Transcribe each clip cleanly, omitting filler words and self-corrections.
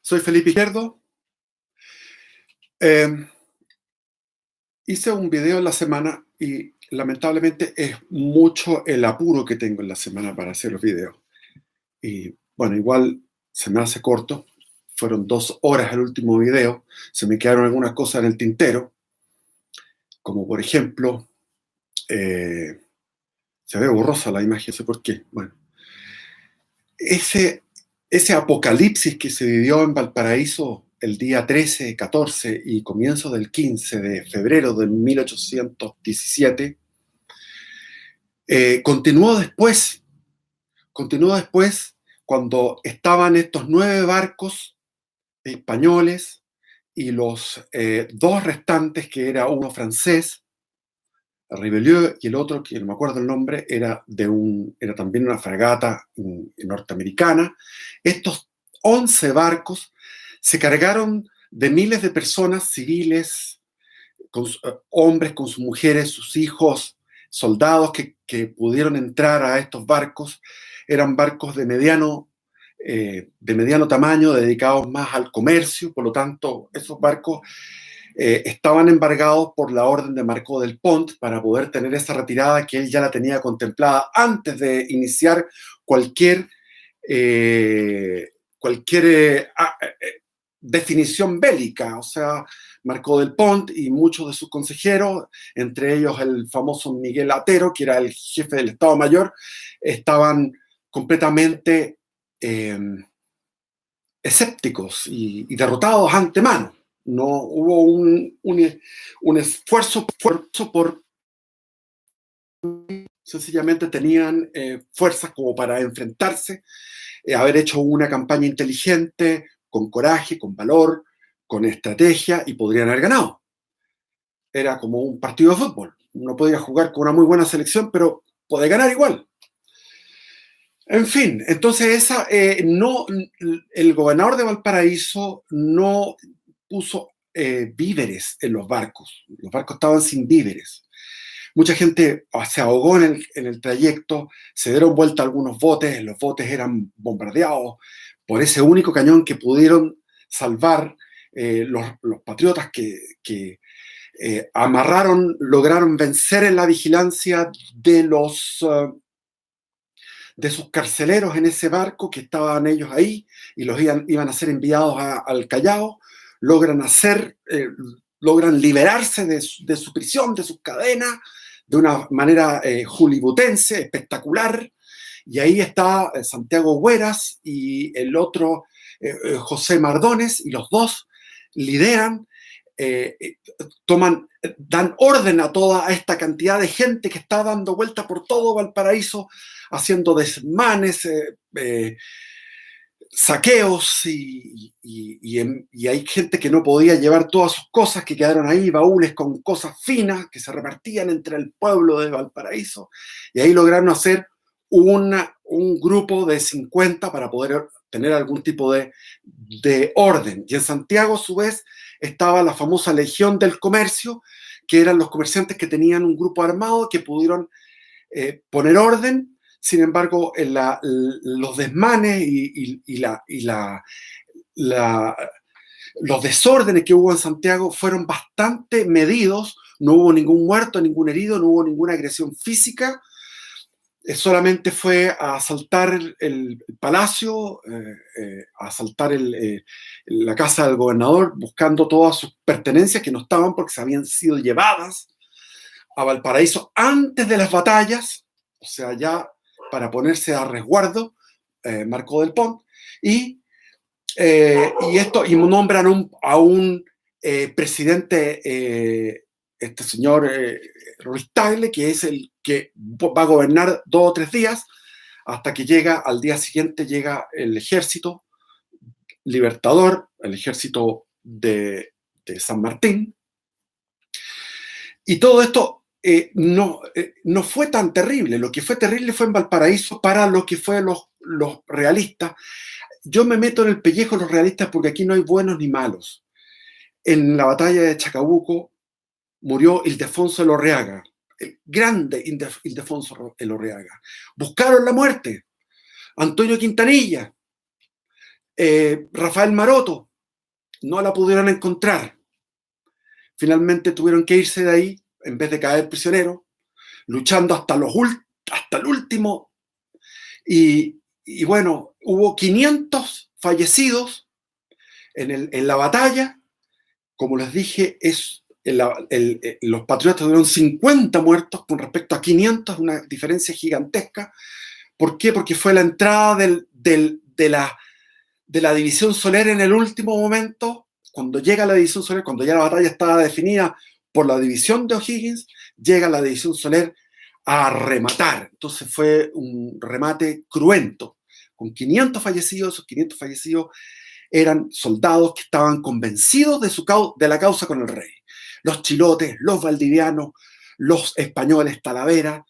Soy Felipe Izquierdo. Eh, Hice un video en la semana y lamentablemente es mucho el apuro que tengo en la semana para hacer los videos. Y bueno, igual se me hace corto. Fueron 2 horas el último video. Se me quedaron algunas cosas en el tintero, como por ejemplo, eh, se ve borrosa la imagen, no sé por qué. Bueno, ese, ese apocalipsis que se vivió en Valparaíso el día 13, 14 y comienzo del 15 de febrero de 1817, continuó después cuando estaban estos 9 barcos españoles y los dos restantes, que era uno francés, Ribelieu, y el otro, que no me acuerdo el nombre, era también una fragata norteamericana. Estos 11 barcos se cargaron de miles de personas civiles, hombres con sus mujeres, sus hijos, soldados que pudieron entrar a estos barcos. Eran barcos de mediano tamaño, dedicados más al comercio. Por lo tanto, esos barcos estaban embargados por la orden de Marcó del Pont para poder tener esa retirada que él ya la tenía contemplada antes de iniciar cualquier, cualquier definición bélica. O sea, Marcó del Pont y muchos de sus consejeros, entre ellos el famoso Miguel Atero, que era el jefe del Estado Mayor, estaban completamente escépticos y derrotados antemano. No hubo un esfuerzo por sencillamente tenían fuerzas como para enfrentarse, haber hecho una campaña inteligente, con coraje, con valor, con estrategia, y podrían haber ganado. Era como un partido de fútbol. Uno podía jugar con una muy buena selección, pero puede ganar igual. En fin, entonces el gobernador de Valparaíso no puso víveres en los barcos. Los barcos estaban sin víveres. Mucha gente se ahogó en el trayecto, se dieron vuelta algunos botes, los botes eran bombardeados por ese único cañón que pudieron salvar los patriotas que lograron vencer en la vigilancia de sus carceleros en ese barco, que estaban ellos ahí y los iban a ser enviados al Callao. Logran liberarse de su prisión, de sus cadenas, de una manera hollywoodense, espectacular. Y ahí está Santiago Hueras y el otro José Mardones, y los dos lideran, eh, dan orden a toda esta cantidad de gente que está dando vuelta por todo Valparaíso, haciendo desmanes, saqueos, y hay gente que no podía llevar todas sus cosas, que quedaron ahí, baúles con cosas finas que se repartían entre el pueblo de Valparaíso, y ahí lograron hacer un grupo de 50 para poder tener algún tipo de orden. Y en Santiago, a su vez, estaba la famosa Legión del Comercio, que eran los comerciantes que tenían un grupo armado que pudieron poner orden. Sin embargo, los desmanes los desórdenes que hubo en Santiago fueron bastante medidos. No hubo ningún muerto, ningún herido, no hubo ninguna agresión física. Solamente fue a asaltar el palacio, a asaltar la casa del gobernador, buscando todas sus pertenencias que no estaban porque se habían sido llevadas a Valparaíso antes de las batallas, o sea, ya para ponerse a resguardo. Marcó del Pont, y nombran a un presidente, este señor Ruiz Tagle, que es el que va a gobernar 2 o 3 días, hasta que al día siguiente llega el ejército libertador, el ejército de San Martín. Y todo esto no fue tan terrible. Lo que fue terrible fue en Valparaíso para lo que fue los realistas. Yo me meto en el pellejo de los realistas porque aquí no hay buenos ni malos. En la batalla de Chacabuco murió Ildefonso Elorriaga, el grande Ildefonso Elorriaga. Buscaron la muerte. Antonio Quintanilla, Rafael Maroto, no la pudieron encontrar. Finalmente tuvieron que irse de ahí, en vez de caer prisioneros, luchando hasta el último. Y bueno, hubo 500 fallecidos en la batalla. Como les dije, los patriotas tuvieron 50 muertos con respecto a 500, una diferencia gigantesca. ¿Por qué? Porque fue la entrada de la división Soler en el último momento. Cuando llega la división Soler, cuando ya la batalla estaba definida por la división de O'Higgins, llega la división Soler a rematar. Entonces fue un remate cruento, con 500 fallecidos. Esos 500 fallecidos eran soldados que estaban convencidos de la causa con el rey. Los chilotes, los valdivianos, los españoles Talavera,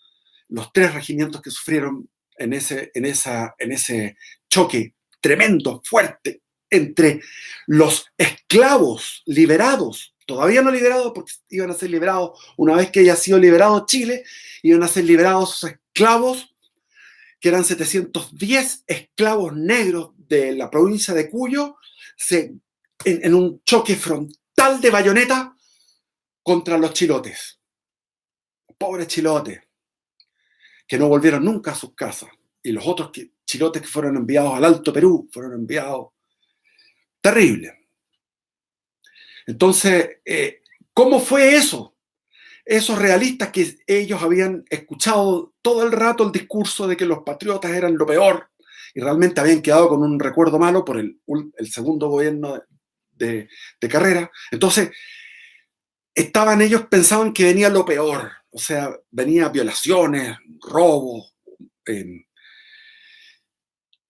los 3 regimientos que sufrieron en ese choque tremendo, fuerte, entre los esclavos liberados, todavía no liberados porque iban a ser liberados una vez que haya sido liberado Chile, iban a ser liberados esos esclavos, que eran 710 esclavos negros de la provincia de Cuyo, en un choque frontal de bayoneta contra los chilotes. Pobres chilotes, que no volvieron nunca a sus casas. Y los otros chilotes que fueron enviados al Alto Perú, fueron enviados. Terrible. Entonces, ¿cómo fue eso? Esos realistas que ellos habían escuchado todo el rato el discurso de que los patriotas eran lo peor y realmente habían quedado con un recuerdo malo por el segundo gobierno de Carrera. Entonces, pensaban que venía lo peor, o sea, venía violaciones, robos,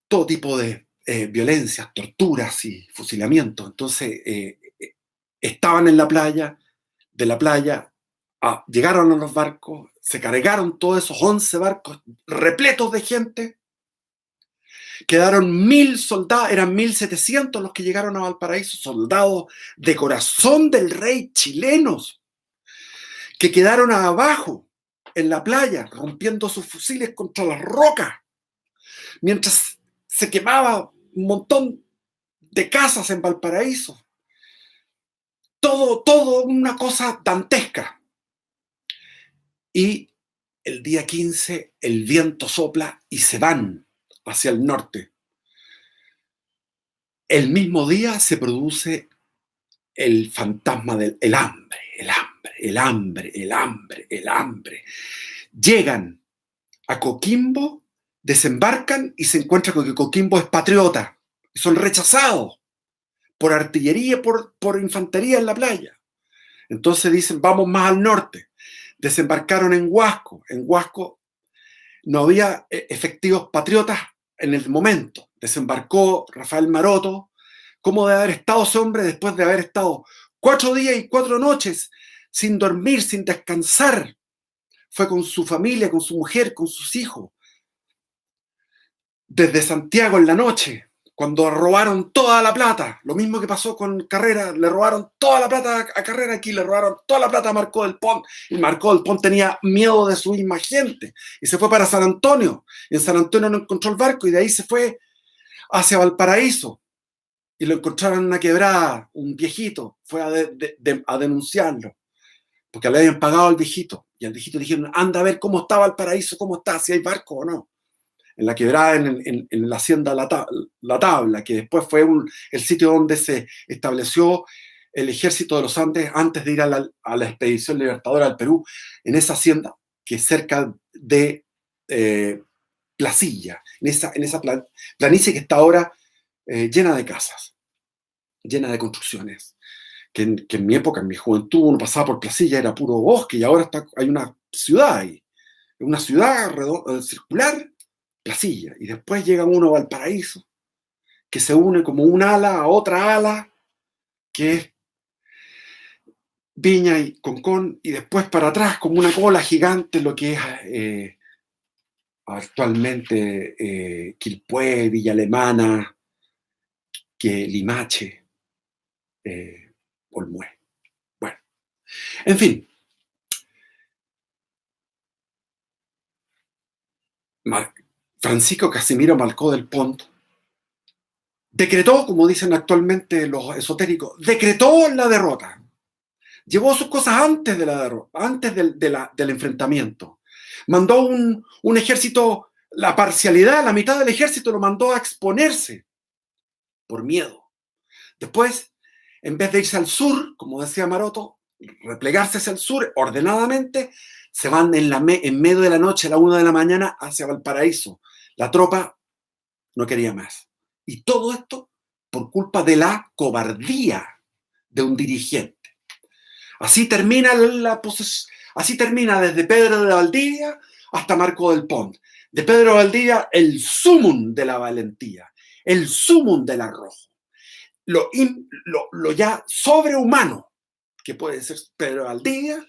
todo tipo de violencias, torturas y fusilamientos. Entonces, estaban en la playa, de la playa, llegaron a los barcos, se cargaron todos esos 11 barcos repletos de gente, quedaron 1000 soldados, eran 1700 los que llegaron a Valparaíso, soldados de corazón del rey chilenos, que quedaron abajo en la playa, rompiendo sus fusiles contra las rocas, mientras se quemaba un montón de casas en Valparaíso. Todo una cosa dantesca. Y el día 15 el viento sopla y se van hacia el norte. El mismo día se produce el fantasma del hambre, el hambre, el hambre, el hambre, el hambre. Llegan a Coquimbo, desembarcan y se encuentran con que Coquimbo es patriota. Son rechazados por artillería, por infantería en la playa. Entonces dicen, vamos más al norte. Desembarcaron en Huasco. En Huasco no había efectivos patriotas en el momento. Desembarcó Rafael Maroto. ¿Cómo debe haber estado ese hombre después de haber estado 4 días y 4 noches sin dormir, sin descansar? Fue con su familia, con su mujer, con sus hijos. Desde Santiago en la noche, cuando robaron toda la plata. Lo mismo que pasó con Carrera, le robaron toda la plata a Carrera, aquí le robaron toda la plata a Marcó del Pont. Y Marcó del Pont tenía miedo de su misma gente y se fue para San Antonio. En San Antonio no encontró el barco y de ahí se fue hacia Valparaíso. Y lo encontraron en una quebrada, un viejito, fue a denunciarlo, porque le habían pagado al viejito. Y al viejito le dijeron, anda a ver cómo está Valparaíso, cómo está, si hay barco o no. En la quebrada, en la hacienda la Tabla, que después fue el sitio donde se estableció el ejército de los Andes antes de ir a la expedición libertadora al Perú, en esa hacienda que es cerca de Placilla, en esa planicie que está ahora llena de casas, llena de construcciones. Que en mi época, en mi juventud, uno pasaba por Placilla, era puro bosque, y ahora hay una ciudad ahí, una ciudad circular, Placilla, y después llega uno a Valparaíso, que se une como un ala a otra ala, que es Viña y Concón, y después para atrás como una cola gigante, lo que es actualmente Quilpué, Villa Alemana, que Limache, Olmué. Bueno, en fin, Francisco Casimiro Marcó del Pont decretó, como dicen actualmente los esotéricos, decretó la derrota. Llevó sus cosas antes de la derrota, antes del enfrentamiento. Mandó un ejército, la parcialidad, la mitad del ejército lo mandó a exponerse por miedo. Después, en vez de irse al sur, como decía Maroto, replegarse hacia el sur ordenadamente, se van en medio de la noche, a la 1 de la mañana, hacia Valparaíso. La tropa no quería más. Y todo esto por culpa de la cobardía de un dirigente. Así termina así termina desde Pedro de Valdivia hasta Marco del Pont. De Pedro de Valdivia, el sumum de la valentía, el sumum del arrojo, lo ya sobrehumano que puede ser Pedro de Valdivia,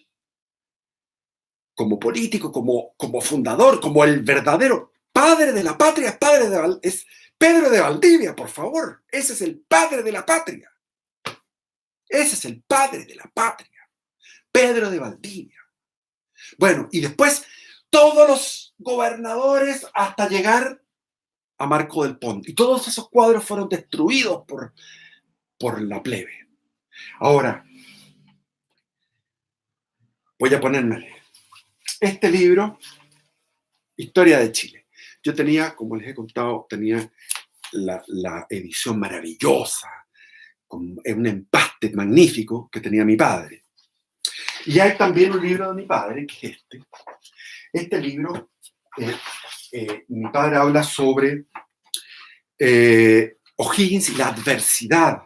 como político, como fundador, como el verdadero padre de la patria, es Pedro de Valdivia, por favor. Ese es el padre de la patria. Ese es el padre de la patria. Pedro de Valdivia. Bueno, y después todos los gobernadores hasta llegar a Marco del Pont. Y todos esos cuadros fueron destruidos por la plebe. Ahora, voy a ponerme este libro, Historia de Chile. Yo tenía, como les he contado, tenía la edición maravillosa, con un empaste magnífico que tenía mi padre. Y hay también un libro de mi padre, que es este. Este libro, mi padre habla sobre O'Higgins y la adversidad,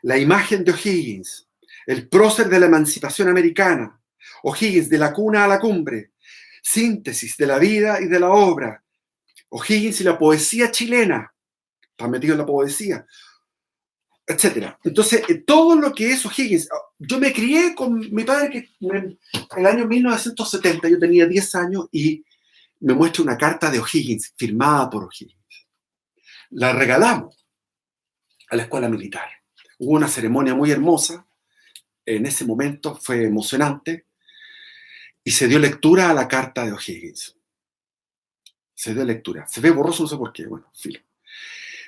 la imagen de O'Higgins, el prócer de la emancipación americana, O'Higgins de la cuna a la cumbre, síntesis de la vida y de la obra, O'Higgins y la poesía chilena, está metido en la poesía, etcétera. Entonces, todo lo que es O'Higgins, yo me crié con mi padre que en el año 1970, yo tenía 10 años y me muestra una carta de O'Higgins, firmada por O'Higgins. La regalamos a la escuela militar. Hubo una ceremonia muy hermosa, en ese momento fue emocionante, y se dio lectura a la carta de O'Higgins. Se dio lectura. Se ve borroso, no sé por qué, bueno, filo.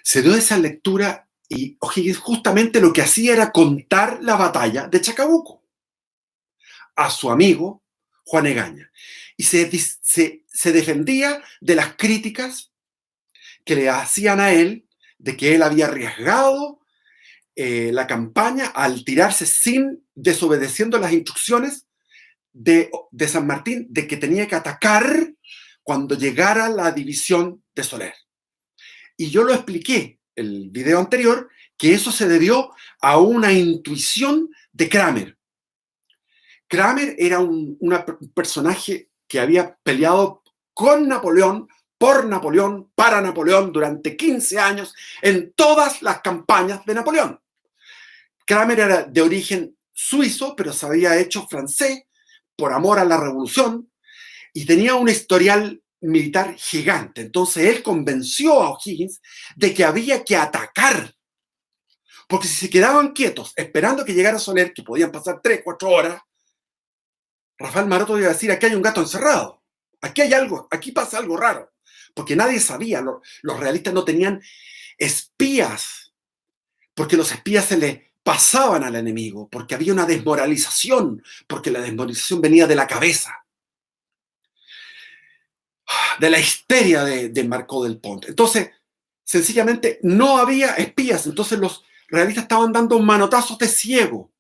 Se dio esa lectura y O'Higgins justamente lo que hacía era contar la batalla de Chacabuco a su amigo Juan Egaña. Y se defendía de las críticas que le hacían a él de que él había arriesgado la campaña al tirarse desobedeciendo las instrucciones de San Martín, de que tenía que atacar cuando llegara la división de Soler. Y yo lo expliqué el video anterior, que eso se debió a una intuición de Kramer. Kramer era un personaje que había peleado con Napoleón, por Napoleón, para Napoleón durante 15 años en todas las campañas de Napoleón. Kramer era de origen suizo, pero se había hecho francés por amor a la revolución y tenía un historial militar gigante. Entonces él convenció a O'Higgins de que había que atacar, porque si se quedaban quietos esperando que llegara Soler, que podían pasar 3, 4 horas, Rafael Maroto iba a decir: aquí hay un gato encerrado, aquí hay algo, aquí pasa algo raro, porque nadie sabía, los realistas no tenían espías, porque los espías se les pasaban al enemigo, porque había una desmoralización, porque la desmoralización venía de la cabeza, de la histeria de Marco del Pont. Entonces, sencillamente no había espías, entonces los realistas estaban dando manotazos de ciego,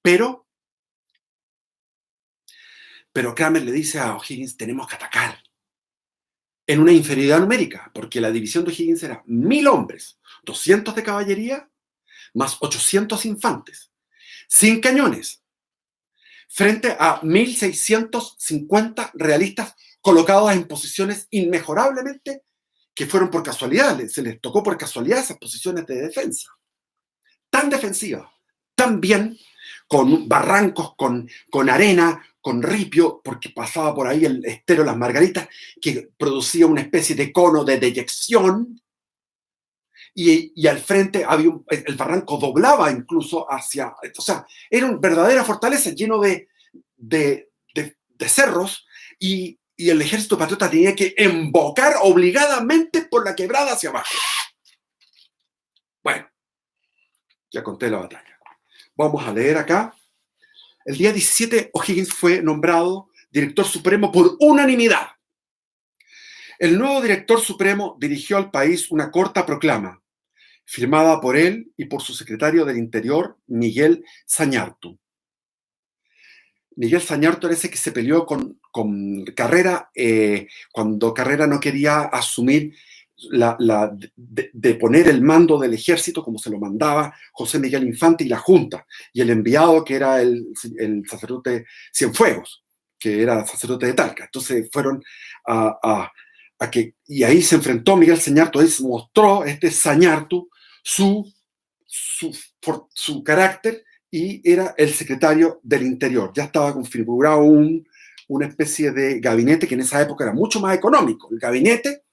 pero Kramer le dice a O'Higgins: tenemos que atacar en una inferioridad numérica, porque la división de O'Higgins era 1000 hombres, 200 de caballería, más 800 infantes, sin cañones, frente a 1650 realistas colocados en posiciones inmejorablemente que fueron por casualidad, se les tocó por casualidad esas posiciones de defensa, tan defensivas, tan bien, con barrancos, con arena, con ripio, porque pasaba por ahí el estero Las Margaritas, que producía una especie de cono de deyección, y al frente había el barranco doblaba incluso hacia, o sea, era una verdadera fortaleza lleno de cerros, y el ejército patriota tenía que embocar obligadamente por la quebrada hacia abajo. Bueno, ya conté la batalla. Vamos a leer acá. El día 17, O'Higgins fue nombrado director supremo por unanimidad. El nuevo director supremo dirigió al país una corta proclama, firmada por él y por su secretario del Interior, Miguel Zañartu. Miguel Zañartu era ese que se peleó con Carrera cuando Carrera no quería asumir de poner el mando del ejército como se lo mandaba José Miguel Infante y la Junta, y el enviado que era el sacerdote Cienfuegos, que era sacerdote de Talca. Entonces fueron y ahí se enfrentó Miguel Zañartu, ahí se mostró Zañartu su, su carácter, y era el secretario del Interior. Ya estaba configurado una especie de gabinete que en esa época era mucho más económico. El gabinete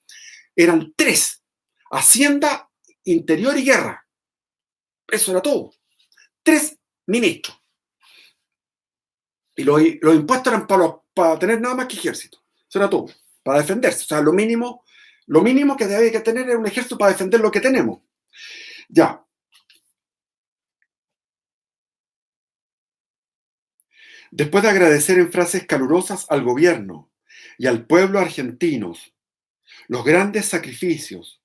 eran tres: Hacienda, Interior y Guerra. Eso era todo. Tres ministros. Y los impuestos eran para tener nada más que ejército. Eso era todo. Para defenderse. O sea, lo mínimo que debe que tener es un ejército para defender lo que tenemos. Ya. Después de agradecer en frases calurosas al gobierno y al pueblo argentinos los grandes sacrificios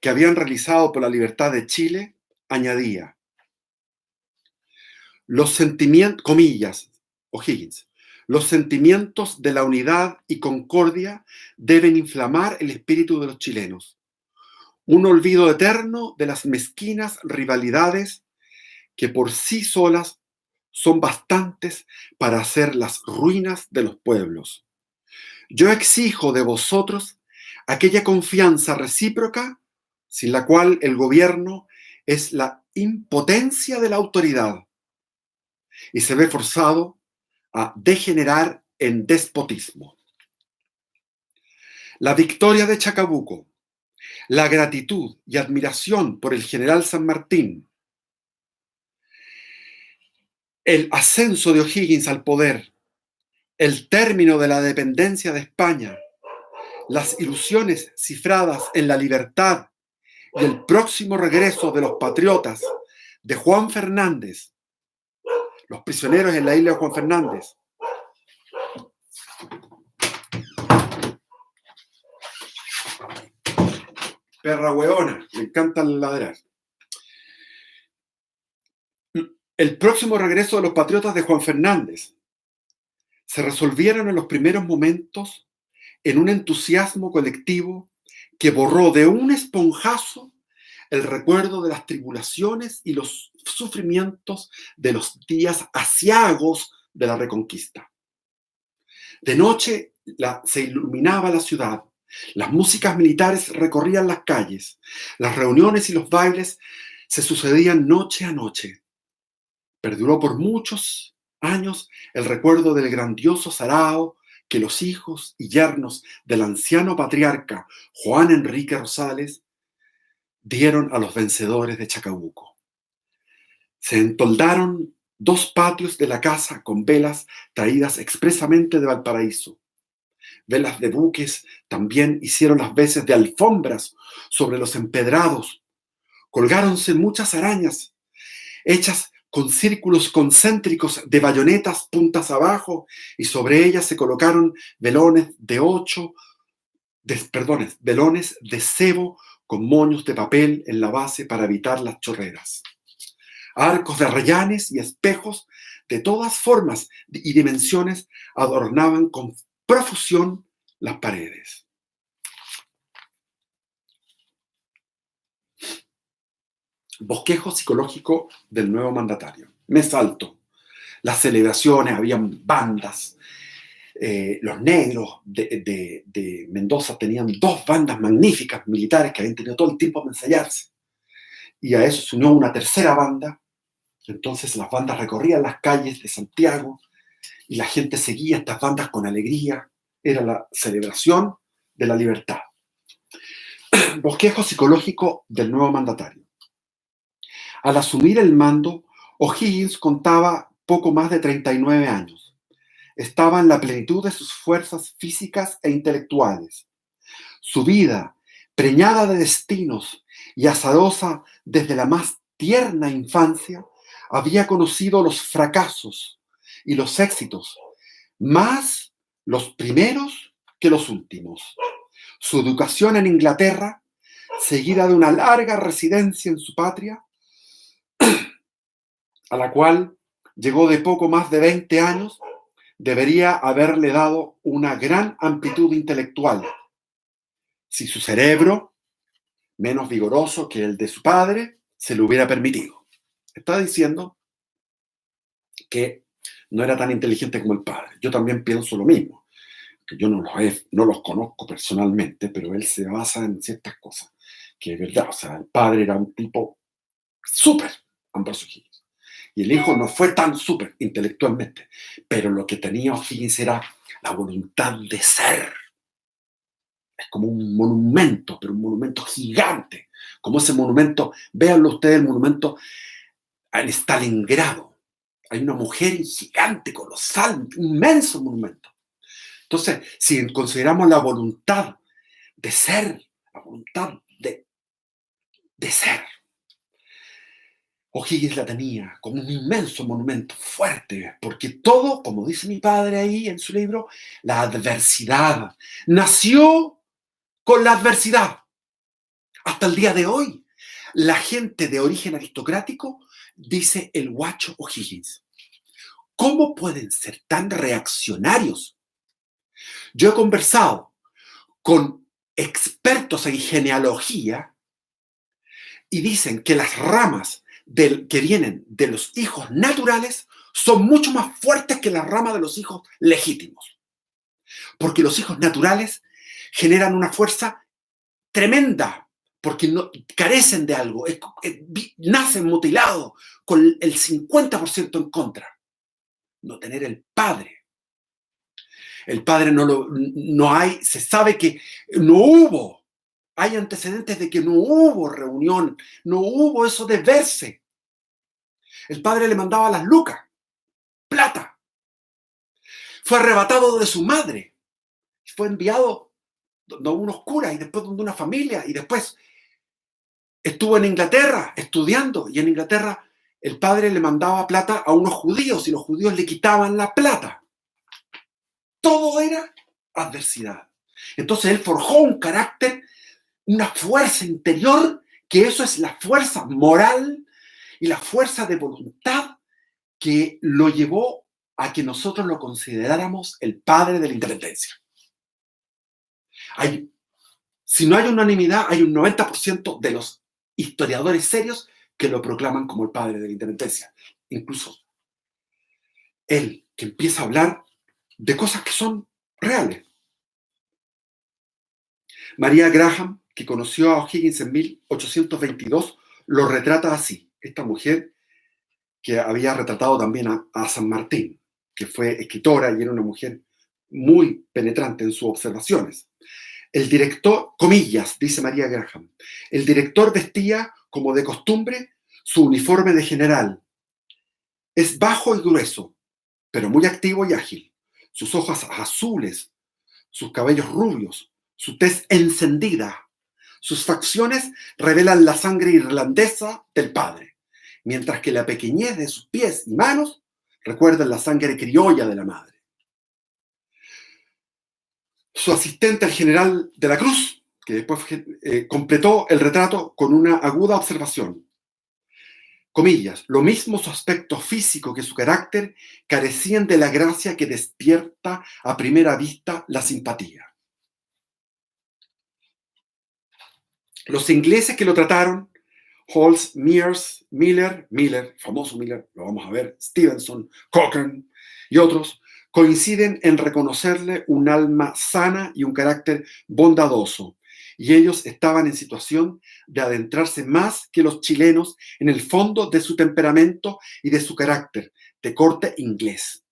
que habían realizado por la libertad de Chile, añadía: los sentimientos, comillas, O'Higgins, los sentimientos de la unidad y concordia deben inflamar el espíritu de los chilenos. Un olvido eterno de las mezquinas rivalidades que por sí solas son bastantes para hacer las ruinas de los pueblos. Yo exijo de vosotros aquella confianza recíproca sin la cual el gobierno es la impotencia de la autoridad y se ve forzado a degenerar en despotismo. La victoria de Chacabuco, la gratitud y admiración por el general San Martín, el ascenso de O'Higgins al poder, el término de la dependencia de España, las ilusiones cifradas en la libertad y el próximo regreso de los patriotas de Juan Fernández, los prisioneros en la isla de Juan Fernández, perra hueona, me encanta ladrar. El próximo regreso de los patriotas de Juan Fernández se resolvieron en los primeros momentos en un entusiasmo colectivo que borró de un esponjazo el recuerdo de las tribulaciones y los sufrimientos de los días aciagos de la Reconquista. De noche se iluminaba la ciudad, las músicas militares recorrían las calles, las reuniones y los bailes se sucedían noche a noche. Perduró por muchos años el recuerdo del grandioso sarao que los hijos y yernos del anciano patriarca Juan Enrique Rosales dieron a los vencedores de Chacabuco. Se entoldaron 2 patios de la casa con velas traídas expresamente de Valparaíso. Velas de buques también hicieron las veces de alfombras sobre los empedrados. Colgáronse muchas arañas, hechas con círculos concéntricos de bayonetas puntas abajo, y sobre ellas se colocaron velones de cebo con moños de papel en la base para evitar las chorreras. Arcos de arrayanes y espejos de todas formas y dimensiones adornaban con profusión las paredes. Bosquejo psicológico del nuevo mandatario. Me salto. Las celebraciones, habían bandas. Los negros de Mendoza tenían 2 bandas magníficas militares que habían tenido todo el tiempo para ensayarse. Y a eso se unió una tercera banda. Entonces las bandas recorrían las calles de Santiago y la gente seguía estas bandas con alegría. Era la celebración de la libertad. Bosquejo psicológico del nuevo mandatario. Al asumir el mando, O'Higgins contaba poco más de 39 años. Estaba en la plenitud de sus fuerzas físicas e intelectuales. Su vida, preñada de destinos y azarosa desde la más tierna infancia, había conocido los fracasos y los éxitos, más los primeros que los últimos. Su educación en Inglaterra, seguida de una larga residencia en su patria, a la cual llegó de poco más de 20 años, debería haberle dado una gran amplitud intelectual, si su cerebro, menos vigoroso que el de su padre, se lo hubiera permitido. Está diciendo que no era tan inteligente como el padre. Yo también pienso lo mismo, que yo no los conozco personalmente, pero él se basa en ciertas cosas, que es verdad. O sea, el padre era un tipo súper, Ambrosio Higgins, y el hijo no fue tan súper intelectualmente, pero lo que tenía O'Higgins era la voluntad de ser. Es como un monumento, pero un monumento gigante, como ese monumento, véanlo ustedes, el monumento en Stalingrado. Hay una mujer gigante, colosal, inmenso monumento. Entonces, si consideramos la voluntad de ser, la voluntad de ser, O'Higgins la tenía como un inmenso monumento fuerte, porque todo, como dice mi padre ahí en su libro, la adversidad nació con la adversidad. Hasta el día de hoy, la gente de origen aristocrático dice el guacho O'Higgins. ¿Cómo pueden ser tan reaccionarios? Yo he conversado con expertos en genealogía y dicen que las ramas que vienen de los hijos naturales son mucho más fuertes que las ramas de los hijos legítimos. Porque los hijos naturales generan una fuerza tremenda, porque no, carecen de algo, nacen mutilados con el 50% en contra. No tener el padre. El padre no hay, se sabe que no hubo, hay antecedentes de que no hubo reunión, no hubo eso de verse. El padre le mandaba las lucas, plata. Fue arrebatado de su madre, fue enviado donde unos curas y después donde una familia y después estuvo en Inglaterra estudiando y en Inglaterra el padre le mandaba plata a unos judíos y los judíos le quitaban la plata. Todo era adversidad. Entonces él forjó un carácter, una fuerza interior, que eso es la fuerza moral y la fuerza de voluntad que lo llevó a que nosotros lo consideráramos el padre de la independencia. Si no hay unanimidad, hay un 90% de los historiadores serios que lo proclaman como el padre de la independencia. Incluso él, que empieza a hablar de cosas que son reales. María Graham, que conoció a O'Higgins en 1822, lo retrata así. Esta mujer que había retratado también a San Martín, que fue escritora y era una mujer muy penetrante en sus observaciones. El director, comillas, dice María Graham, el director vestía, como de costumbre, su uniforme de general. Es bajo y grueso, pero muy activo y ágil. Sus ojos azules, sus cabellos rubios, su tez encendida. Sus facciones revelan la sangre irlandesa del padre, mientras que la pequeñez de sus pies y manos recuerdan la sangre criolla de la madre. Su asistente, el general de la Cruz, que después completó el retrato con una aguda observación. Comillas, lo mismo su aspecto físico que su carácter carecían de la gracia que despierta a primera vista la simpatía. Los ingleses que lo trataron, Halls, Mears, Miller, famoso Miller, lo vamos a ver, Stevenson, Cochrane y otros, coinciden en reconocerle un alma sana y un carácter bondadoso. Y ellos estaban en situación de adentrarse más que los chilenos en el fondo de su temperamento y de su carácter, de corte inglés.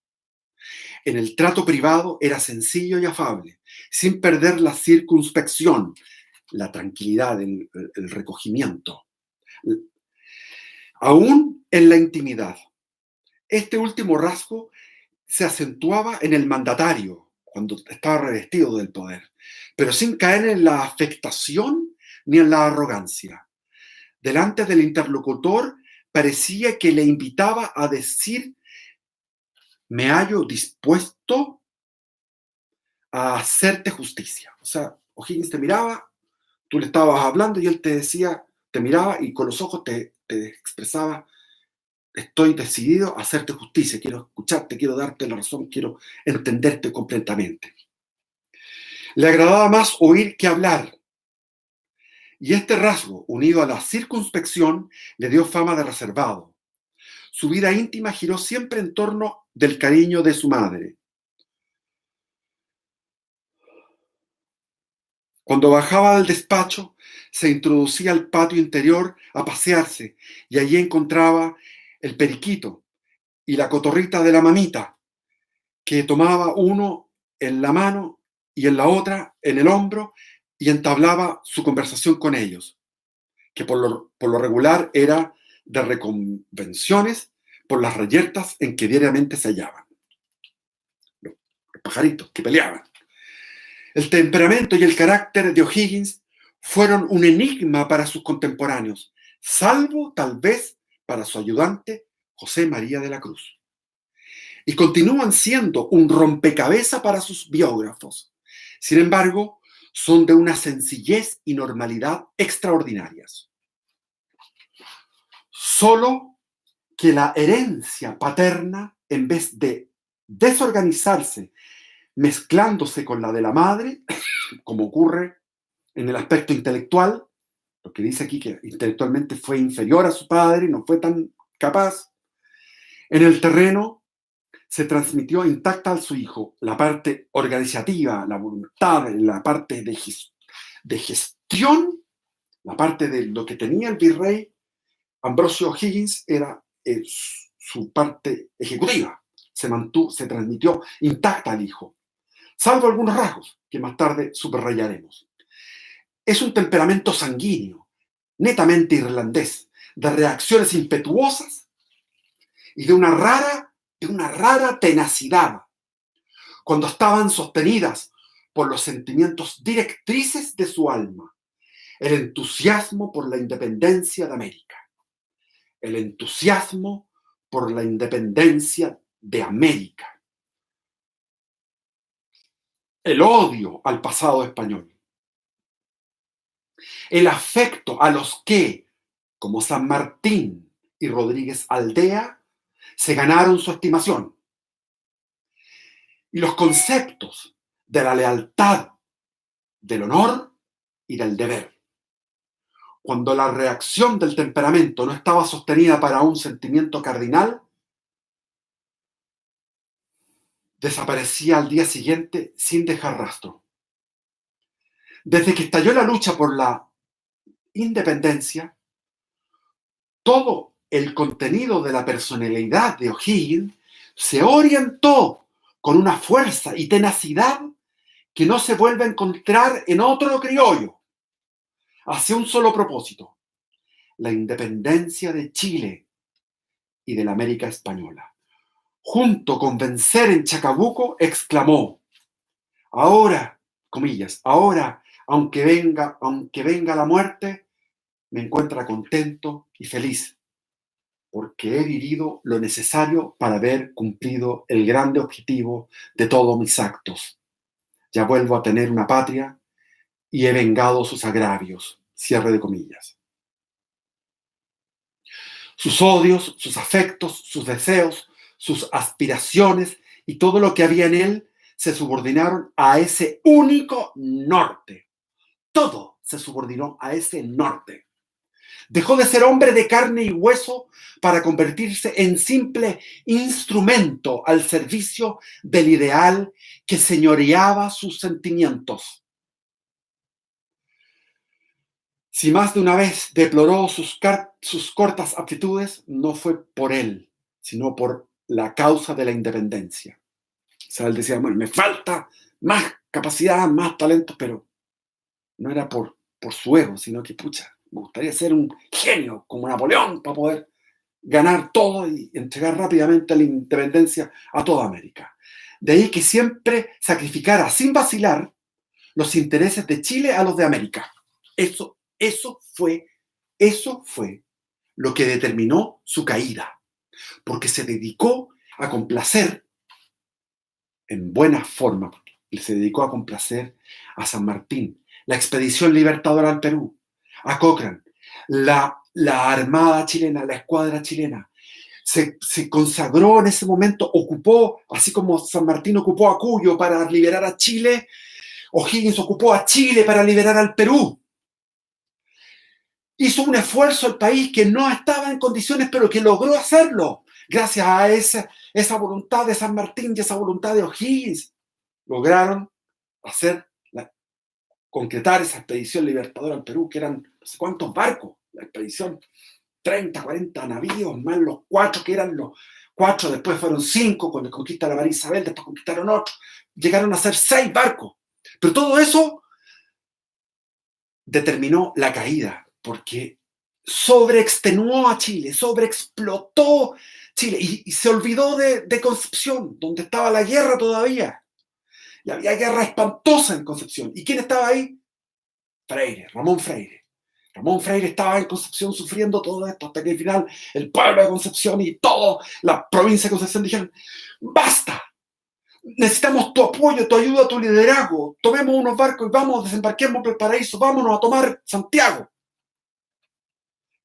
En el trato privado era sencillo y afable, sin perder la circunspección, la tranquilidad, el recogimiento. Aún en la intimidad. Este último rasgo se acentuaba en el mandatario, cuando estaba revestido del poder, pero sin caer en la afectación ni en la arrogancia. delante del interlocutor parecía que le invitaba a decir: me hallo dispuesto a hacerte justicia. O sea, O'Higgins te miraba, tú le estabas hablando y él te decía, te miraba y con los ojos te expresaba: estoy decidido a hacerte justicia, quiero escucharte, quiero darte la razón, quiero entenderte completamente. Le agradaba más oír que hablar, y este rasgo, unido a la circunspección, le dio fama de reservado. Su vida íntima giró siempre en torno del cariño de su madre. Cuando bajaba del despacho, se introducía al patio interior a pasearse y allí encontraba el periquito y la cotorrita de la mamita, que tomaba uno en la mano y en la otra en el hombro y entablaba su conversación con ellos, que por lo regular era de reconvenciones por las reyertas en que diariamente se hallaban. Los pajaritos que peleaban. El temperamento y el carácter de O'Higgins fueron un enigma para sus contemporáneos, salvo tal vez para su ayudante José María de la Cruz. Y continúan siendo un rompecabezas para sus biógrafos. Sin embargo, son de una sencillez y normalidad extraordinarias. Solo que la herencia paterna, en vez de desorganizarse mezclándose con la de la madre, como ocurre en el aspecto intelectual, lo que dice aquí que intelectualmente fue inferior a su padre, no fue tan capaz, en el terreno se transmitió intacta a su hijo la parte organizativa, la voluntad, la parte de gestión, la parte de lo que tenía el virrey. Ambrosio O'Higgins era su parte ejecutiva, se transmitió intacta al hijo, salvo algunos rasgos que más tarde subrayaremos. Es un temperamento sanguíneo, netamente irlandés, de reacciones impetuosas y de una rara tenacidad, cuando estaban sostenidas por los sentimientos directrices de su alma, el entusiasmo por la independencia de América. El entusiasmo por la independencia de América. El odio al pasado español. El afecto a los que, como San Martín y Rodríguez Aldea, se ganaron su estimación. Y los conceptos de la lealtad, del honor y del deber. Cuando la reacción del temperamento no estaba sostenida para un sentimiento cardinal, desaparecía al día siguiente sin dejar rastro. Desde que estalló la lucha por la independencia, todo el contenido de la personalidad de O'Higgins se orientó con una fuerza y tenacidad que no se vuelve a encontrar en otro criollo, hacia un solo propósito: la independencia de Chile y de la América Española. Junto con vencer en Chacabuco, exclamó: ahora, comillas, ahora, aunque venga la muerte, me encuentra contento y feliz, porque he vivido lo necesario para haber cumplido el grande objetivo de todos mis actos. Ya vuelvo a tener una patria y he vengado sus agravios. Cierre de comillas. Sus odios, sus afectos, sus deseos, sus aspiraciones y todo lo que había en él se subordinaron a ese único norte. Todo se subordinó a ese norte. Dejó de ser hombre de carne y hueso para convertirse en simple instrumento al servicio del ideal que señoreaba sus sentimientos. Si más de una vez deploró sus cortas aptitudes, no fue por él, sino por la causa de la independencia. O sea, él decía, bueno, me falta más capacidad, más talento, pero no era por su ego, sino que, pucha, me gustaría ser un genio como Napoleón para poder ganar todo y entregar rápidamente la independencia a toda América. De ahí que siempre sacrificara sin vacilar los intereses de Chile a los de América. Eso fue Eso fue lo que determinó su caída, porque se dedicó a complacer, en buena forma, se dedicó a complacer a San Martín, la expedición libertadora al Perú, a Cochrane, la Armada chilena, la escuadra chilena. Se consagró en ese momento, ocupó, así como San Martín ocupó a Cuyo para liberar a Chile, O'Higgins ocupó a Chile para liberar al Perú. Hizo un esfuerzo el país que no estaba en condiciones, pero que logró hacerlo, gracias a esa voluntad de San Martín y esa voluntad de O'Higgins. Lograron hacer, concretar esa expedición libertadora al Perú, que eran no sé cuántos barcos, la expedición, 30, 40 navíos, más los 4 que eran los 4, después fueron 5, cuando conquista la María Isabel, después conquistaron otro, llegaron a ser 6 barcos. Pero todo eso determinó la caída, porque sobreextenuó a Chile, sobreexplotó Chile y se olvidó de Concepción, donde estaba la guerra todavía. Y había guerra espantosa en Concepción. ¿Y quién estaba ahí? Freire, Ramón Freire. Ramón Freire estaba en Concepción sufriendo todo esto, hasta que al final el pueblo de Concepción y toda la provincia de Concepción dijeron: ¡basta! Necesitamos tu apoyo, tu ayuda, tu liderazgo. Tomemos unos barcos y vamos, desembarquemos en Valparaíso, vámonos a tomar Santiago.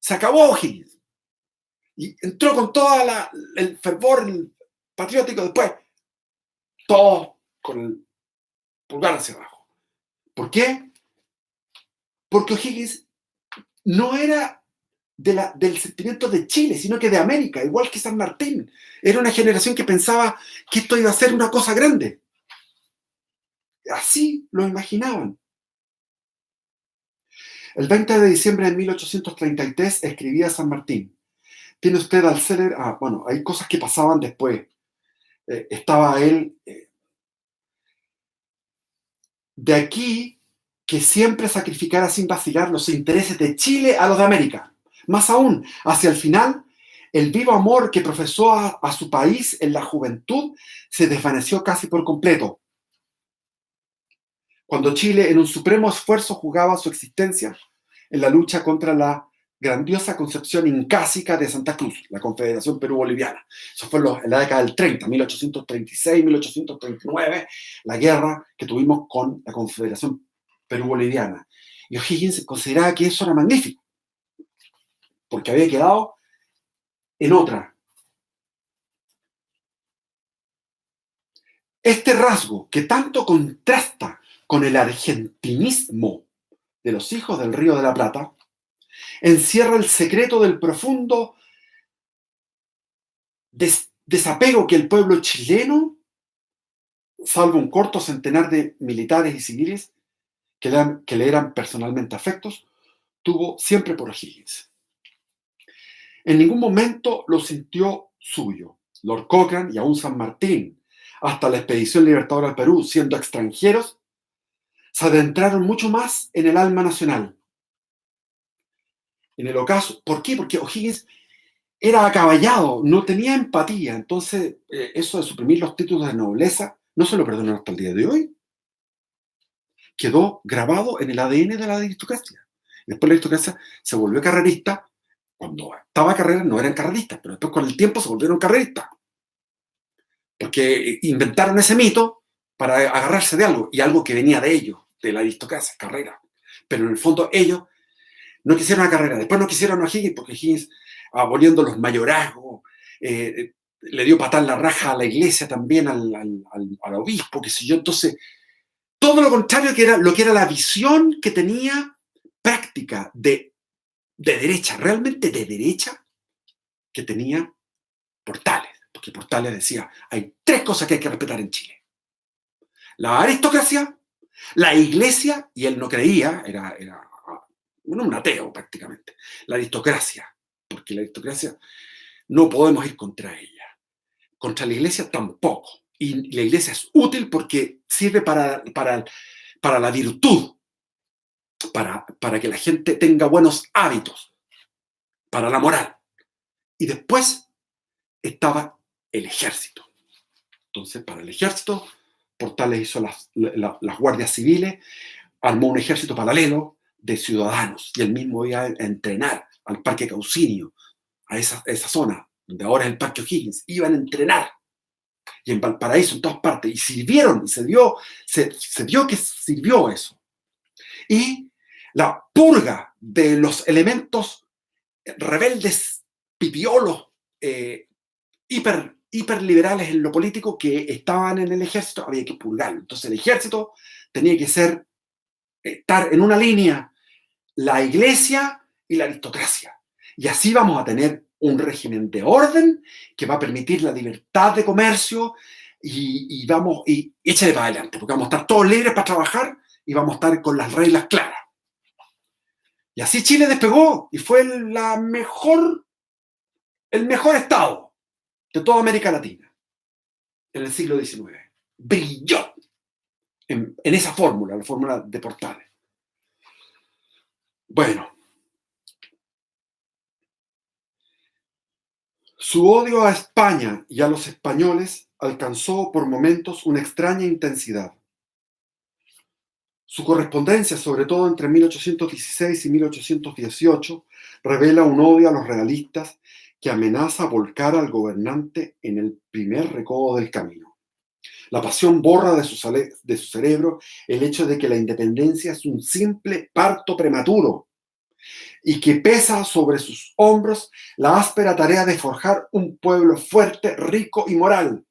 Se acabó O'Higgins. Y entró con todo el fervor patriótico, después todo con el pulgar hacia abajo. ¿Por qué? Porque O'Higgins no era del sentimiento de Chile, sino que de América, igual que San Martín. Era una generación que pensaba que esto iba a ser una cosa grande. Así lo imaginaban. El 20 de diciembre de 1833 escribía San Martín: tiene usted al célebre... bueno, hay cosas que pasaban después. Estaba él... de aquí que siempre sacrificara sin vacilar los intereses de Chile a los de América. Más aún, hacia el final, el vivo amor que profesó a su país en la juventud se desvaneció casi por completo. Cuando Chile, en un supremo esfuerzo, jugaba su existencia en la lucha contra la grandiosa concepción incásica de Santa Cruz, la Confederación Perú-Boliviana. Eso fue en la década del 30, 1836, 1839, la guerra que tuvimos con la Confederación Perú-Boliviana. Y O'Higgins consideraba que eso era magnífico, porque había quedado en otra. Este rasgo que tanto contrasta con el argentinismo de los hijos del Río de la Plata encierra el secreto del profundo desapego que el pueblo chileno, salvo un corto centenar de militares y civiles que le eran personalmente afectos, tuvo siempre por O'Higgins. En ningún momento lo sintió suyo. Lord Cochrane y aún San Martín, hasta la expedición libertadora al Perú, siendo extranjeros, se adentraron mucho más en el alma nacional. En el ocaso, ¿por qué? Porque O'Higgins era acaballado, no tenía empatía. Entonces, eso de suprimir los títulos de nobleza, no se lo perdonan hasta el día de hoy. Quedó grabado en el ADN de la aristocracia. Después la aristocracia se volvió carrerista. Cuando estaba carrera no eran carreristas, pero después con el tiempo se volvieron carreristas. Porque inventaron ese mito para agarrarse de algo, y algo que venía de ellos, de la aristocracia, carrera. Pero en el fondo ellos no quisieron la carrera. Después no quisieron a Higgins, porque Higgins, aboliendo los mayorazgos, le dio patar la raja a la iglesia también, al obispo, qué sé yo. Entonces, todo lo contrario que era, lo que era la visión que tenía práctica de derecha, realmente de derecha, que tenía Portales. Porque Portales decía: hay 3 cosas que hay que respetar en Chile: la aristocracia, la iglesia, y él no creía, era un ateo prácticamente, la aristocracia, porque la aristocracia no podemos ir contra ella. Contra la iglesia tampoco. Y la iglesia es útil porque sirve para la virtud, para que la gente tenga buenos hábitos, para la moral. Y después estaba el ejército. Entonces, para el ejército, Portales hizo las guardias civiles, armó un ejército paralelo de ciudadanos, y él mismo iba a entrenar al Parque Caucinio, a esa zona, donde ahora es el Parque O'Higgins, iban a entrenar, y en Valparaíso, en todas partes, y sirvieron, y se dio que sirvió eso. Y la purga de los elementos rebeldes, pipiolos, hiperliberales en lo político que estaban en el ejército, había que purgarlo. Entonces el ejército tenía que estar en una línea, la iglesia y la aristocracia. Y así vamos a tener un régimen de orden que va a permitir la libertad de comercio y échale para adelante, porque vamos a estar todos libres para trabajar y vamos a estar con las reglas claras. Y así Chile despegó y fue el mejor estado de toda América Latina en el siglo XIX. Brilló en esa fórmula, la fórmula de Portales. Bueno, su odio a España y a los españoles alcanzó por momentos una extraña intensidad. Su correspondencia, sobre todo entre 1816 y 1818, revela un odio a los realistas que amenaza volcar al gobernante en el primer recodo del camino. La pasión borra de su cerebro el hecho de que la independencia es un simple parto prematuro y que pesa sobre sus hombros la áspera tarea de forjar un pueblo fuerte, rico y moral,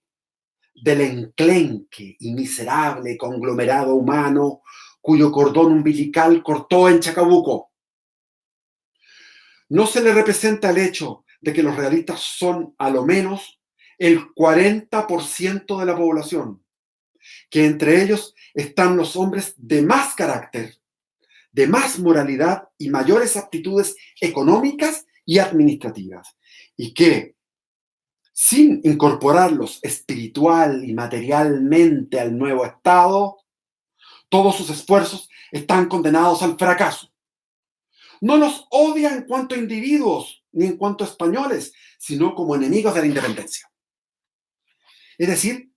del enclenque y miserable conglomerado humano cuyo cordón umbilical cortó en Chacabuco. No se le representa el hecho de que los realistas son a lo menos el 40% de la población, que entre ellos están los hombres de más carácter, de más moralidad y mayores aptitudes económicas y administrativas, y que, sin incorporarlos espiritual y materialmente al nuevo Estado, todos sus esfuerzos están condenados al fracaso. No nos odia en cuanto a individuos ni en cuanto a españoles, sino como enemigos de la independencia. Es decir,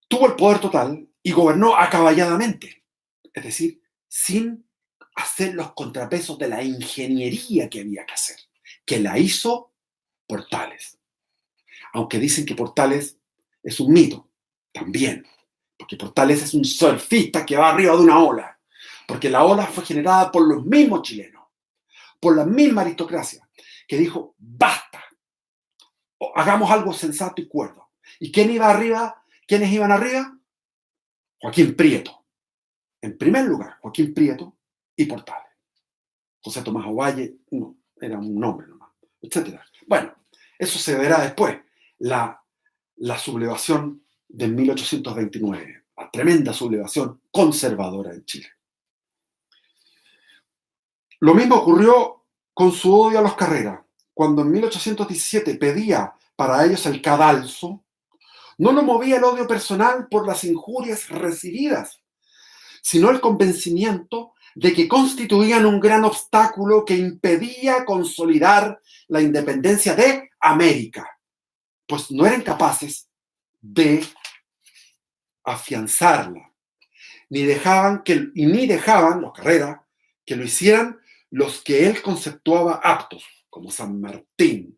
tuvo el poder total y gobernó acaballadamente, es decir, sin hacer los contrapesos de la ingeniería que había que hacer, que la hizo Portales. Aunque dicen que Portales es un mito, también, porque Portales es un surfista que va arriba de una ola, porque la ola fue generada por los mismos chilenos, por la misma aristocracia, que dijo, basta, hagamos algo sensato y cuerdo. ¿Y quién iba arriba? ¿Quiénes iban arriba? Joaquín Prieto. En primer lugar, Joaquín Prieto y Portales. José Tomás Ovalle, no, era un nombre nomás, etc. Bueno, eso se verá después. La sublevación de 1829, la tremenda sublevación conservadora en Chile. Lo mismo ocurrió con su odio a los Carrera. Cuando en 1817 pedía para ellos el cadalso, no lo movía el odio personal por las injurias recibidas, sino el convencimiento de que constituían un gran obstáculo que impedía consolidar la independencia de América, pues no eran capaces de afianzarla, ni dejaban los Carrera que lo hicieran los que él conceptuaba aptos, como San Martín.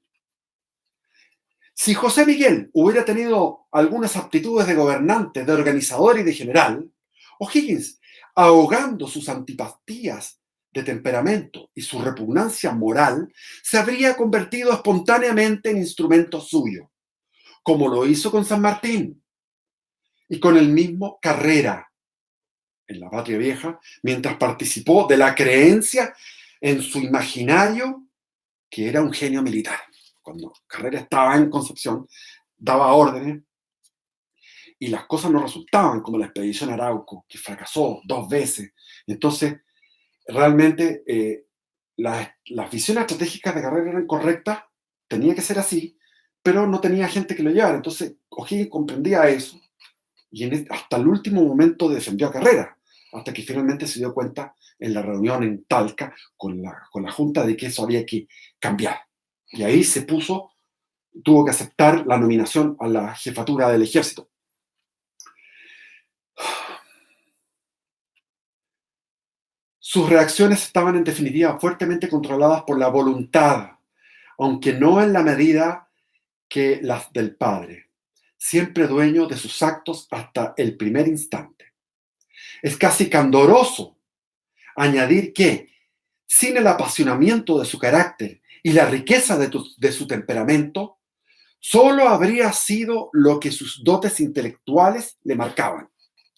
Si José Miguel hubiera tenido algunas aptitudes de gobernante, de organizador y de general, O'Higgins, ahogando sus antipatías de temperamento y su repugnancia moral, se habría convertido espontáneamente en instrumento suyo, como lo hizo con San Martín y con el mismo Carrera en la Patria Vieja, mientras participó de la creencia en su imaginario que era un genio militar. Cuando Carrera estaba en Concepción, daba órdenes y las cosas no resultaban, como la expedición Arauco, que fracasó 2 veces. Entonces, realmente las visiones estratégicas de Carrera eran correctas, tenía que ser así, pero no tenía gente que lo llevara. Entonces, O'Higgins comprendía eso y hasta el último momento defendió a Carrera, hasta que finalmente se dio cuenta en la reunión en Talca con la Junta de que eso había que cambiar. Y ahí tuvo que aceptar la nominación a la jefatura del ejército. Sus reacciones estaban en definitiva fuertemente controladas por la voluntad, aunque no en la medida que las del padre, siempre dueño de sus actos hasta el primer instante. Es casi candoroso añadir que, sin el apasionamiento de su carácter y la riqueza de su temperamento, solo habría sido lo que sus dotes intelectuales le marcaban.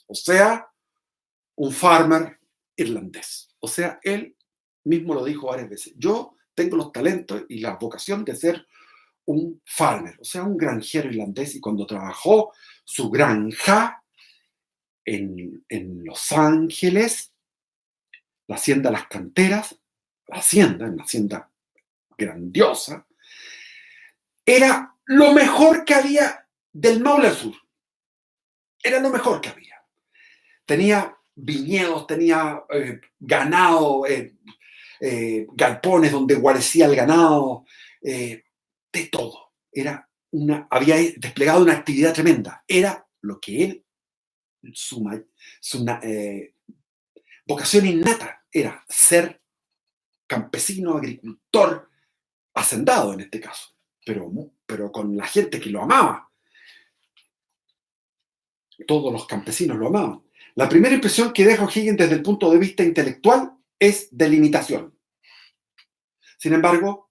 O sea, un farmer irlandés. O sea, él mismo lo dijo varias veces. Yo tengo los talentos y la vocación de ser un farmer, o sea, un granjero irlandés. Y cuando trabajó su granja en Los Ángeles, la hacienda Las Canteras, la hacienda, una hacienda grandiosa, era lo mejor que había del Maule al sur. Era lo mejor que había. Tenía viñedos, tenía ganado, galpones donde guarecía el ganado, de todo. Había desplegado una actividad tremenda. Era lo que él, su, su vocación innata, era ser campesino, agricultor, hacendado en este caso, pero con la gente que lo amaba. Todos los campesinos lo amaban. La primera impresión que deja O'Higgins desde el punto de vista intelectual es de limitación. Sin embargo,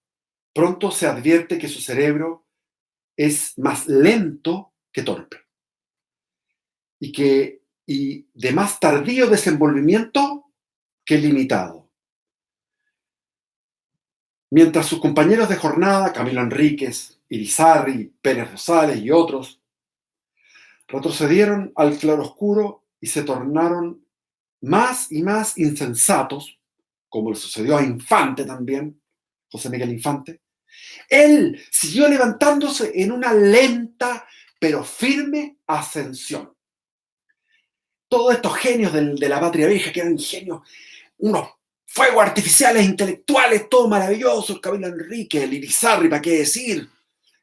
pronto se advierte que su cerebro es más lento que torpe y de más tardío desenvolvimiento que limitado. Mientras sus compañeros de jornada, Camilo Enríquez, Irizarry, Pérez Rosales y otros, retrocedieron al claroscuro y se tornaron más y más insensatos, como le sucedió a Infante también, José Miguel Infante, él siguió levantándose en una lenta pero firme ascensión. Todos estos genios de la patria vieja, que eran genios, unos fuegos artificiales intelectuales, todo maravilloso, el Camilo Enrique, el Irizarry, ¿para qué decir?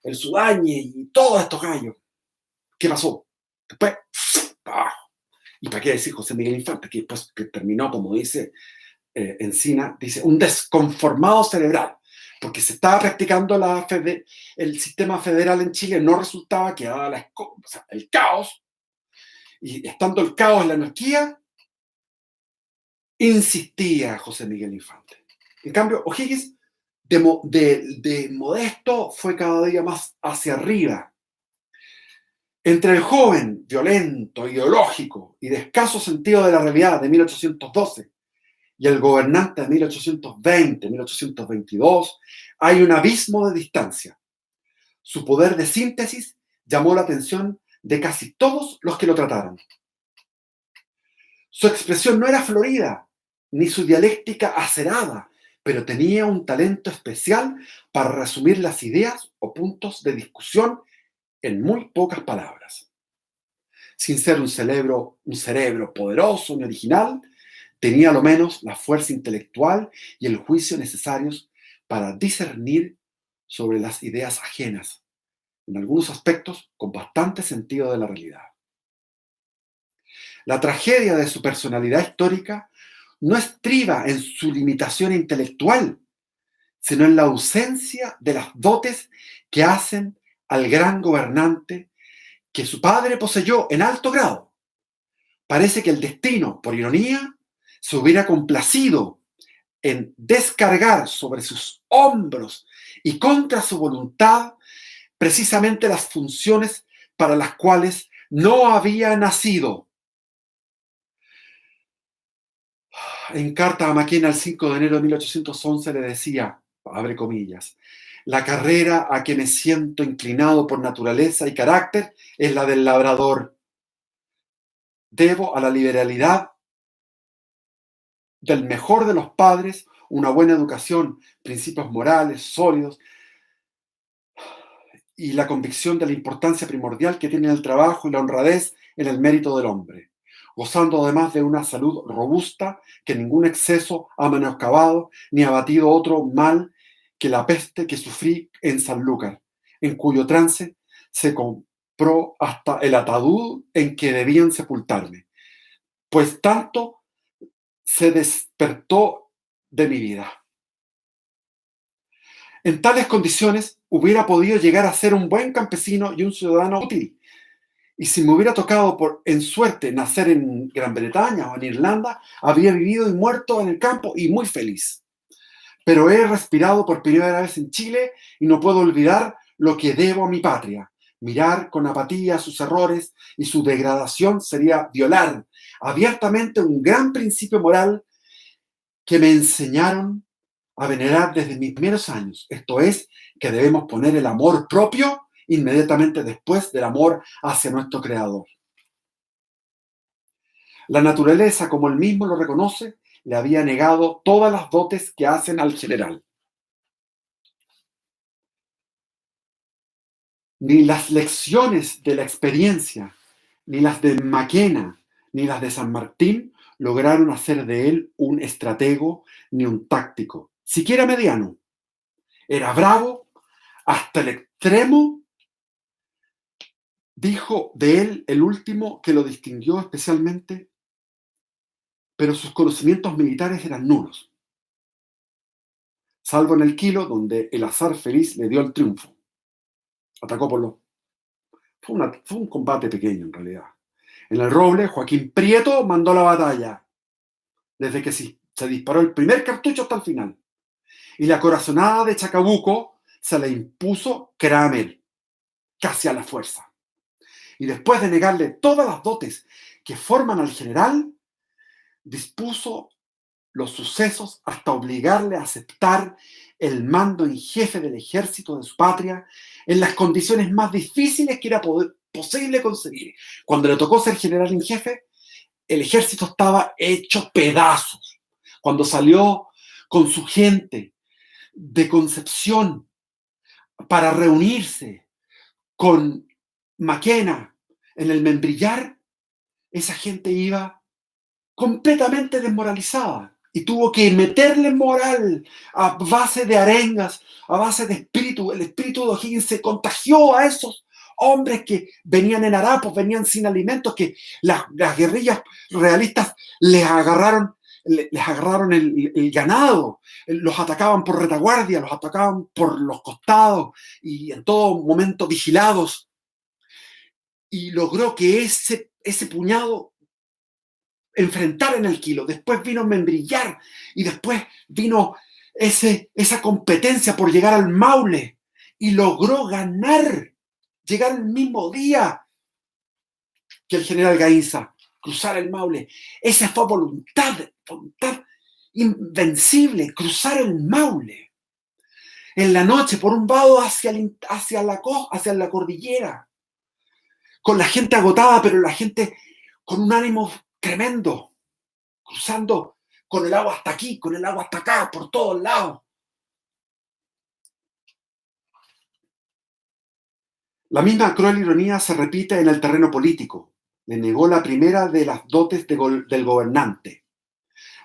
El Sudañez y todos estos gallos. ¿Qué pasó? Después, abajo. Y para qué decir José Miguel Infante, que después que terminó, como dice Encina, dice, un desconformado cerebral, porque se estaba practicando el sistema federal en Chile, no resultaba que daba el caos, y estando el caos, la anarquía, insistía José Miguel Infante. En cambio, O'Higgins, de modesto, fue cada día más hacia arriba. Entre el joven, violento, ideológico y de escaso sentido de la realidad de 1812 y el gobernante de 1820-1822, hay un abismo de distancia. Su poder de síntesis llamó la atención de casi todos los que lo trataron. Su expresión no era florida, ni su dialéctica acerada, pero tenía un talento especial para resumir las ideas o puntos de discusión en muy pocas palabras. Sin ser un cerebro poderoso ni original, tenía a lo menos la fuerza intelectual y el juicio necesarios para discernir sobre las ideas ajenas, en algunos aspectos con bastante sentido de la realidad. La tragedia de su personalidad histórica no estriba en su limitación intelectual, sino en la ausencia de las dotes que hacen al gran gobernante que su padre poseyó en alto grado. Parece que el destino, por ironía, se hubiera complacido en descargar sobre sus hombros y contra su voluntad precisamente las funciones para las cuales no había nacido. En carta a Maquena el 5 de enero de 1811 le decía, abre comillas, la carrera a que me siento inclinado por naturaleza y carácter es la del labrador. Debo a la liberalidad del mejor de los padres una buena educación, principios morales sólidos y la convicción de la importancia primordial que tiene el trabajo y la honradez en el mérito del hombre, gozando además de una salud robusta que ningún exceso ha menoscabado ni abatido otro mal que la peste que sufrí en Sanlúcar, en cuyo trance se compró hasta el ataúd en que debían sepultarme, pues tanto se despertó de mi vida. En tales condiciones hubiera podido llegar a ser un buen campesino y un ciudadano útil. Y si me hubiera tocado en suerte nacer en Gran Bretaña o en Irlanda, habría vivido y muerto en el campo y muy feliz. Pero he respirado por primera vez en Chile y no puedo olvidar lo que debo a mi patria. Mirar con apatía sus errores y su degradación sería violar abiertamente un gran principio moral que me enseñaron a venerar desde mis primeros años. Esto es, que debemos poner el amor propio inmediatamente después del amor hacia nuestro Creador. La naturaleza, como él mismo lo reconoce, le había negado todas las dotes que hacen al general. Ni las lecciones de la experiencia, ni las de Maquena, ni las de San Martín lograron hacer de él un estratego ni un táctico, siquiera mediano. Era bravo hasta el extremo, dijo de él el último que lo distinguió especialmente, pero sus conocimientos militares eran nulos, salvo en el Quilo, donde el azar feliz le dio el triunfo. Atacó por los... Fue un combate pequeño, en realidad. En el Roble, Joaquín Prieto mandó la batalla, desde que se disparó el primer cartucho hasta el final. Y la corazonada de Chacabuco se la impuso Kramer, casi a la fuerza. Y después de negarle todas las dotes que forman al general, dispuso los sucesos hasta obligarle a aceptar el mando en jefe del ejército de su patria en las condiciones más difíciles que era posible conseguir. Cuando le tocó ser general en jefe, el ejército estaba hecho pedazos. Cuando salió con su gente de Concepción para reunirse con Maquena en el Membrillar, esa gente iba completamente desmoralizada y tuvo que meterle moral a base de arengas, a base de espíritu. El espíritu de O'Higgins se contagió a esos hombres que venían en harapos, venían sin alimentos, que las guerrillas realistas les agarraron el ganado, los atacaban por retaguardia, los atacaban por los costados y en todo momento vigilados. Y logró que ese puñado enfrentar en el Quilo. Después vino Membrillar y después vino esa competencia por llegar al Maule y logró ganar, llegar el mismo día que el general Gainza, cruzar el Maule. Esa fue voluntad invencible, cruzar el Maule en la noche por un vado hacia la cordillera, con la gente agotada, pero la gente con un ánimo tremendo, cruzando con el agua hasta aquí, con el agua hasta acá, por todos lados. La misma cruel ironía se repite en el terreno político. Le negó la primera de las dotes del gobernante.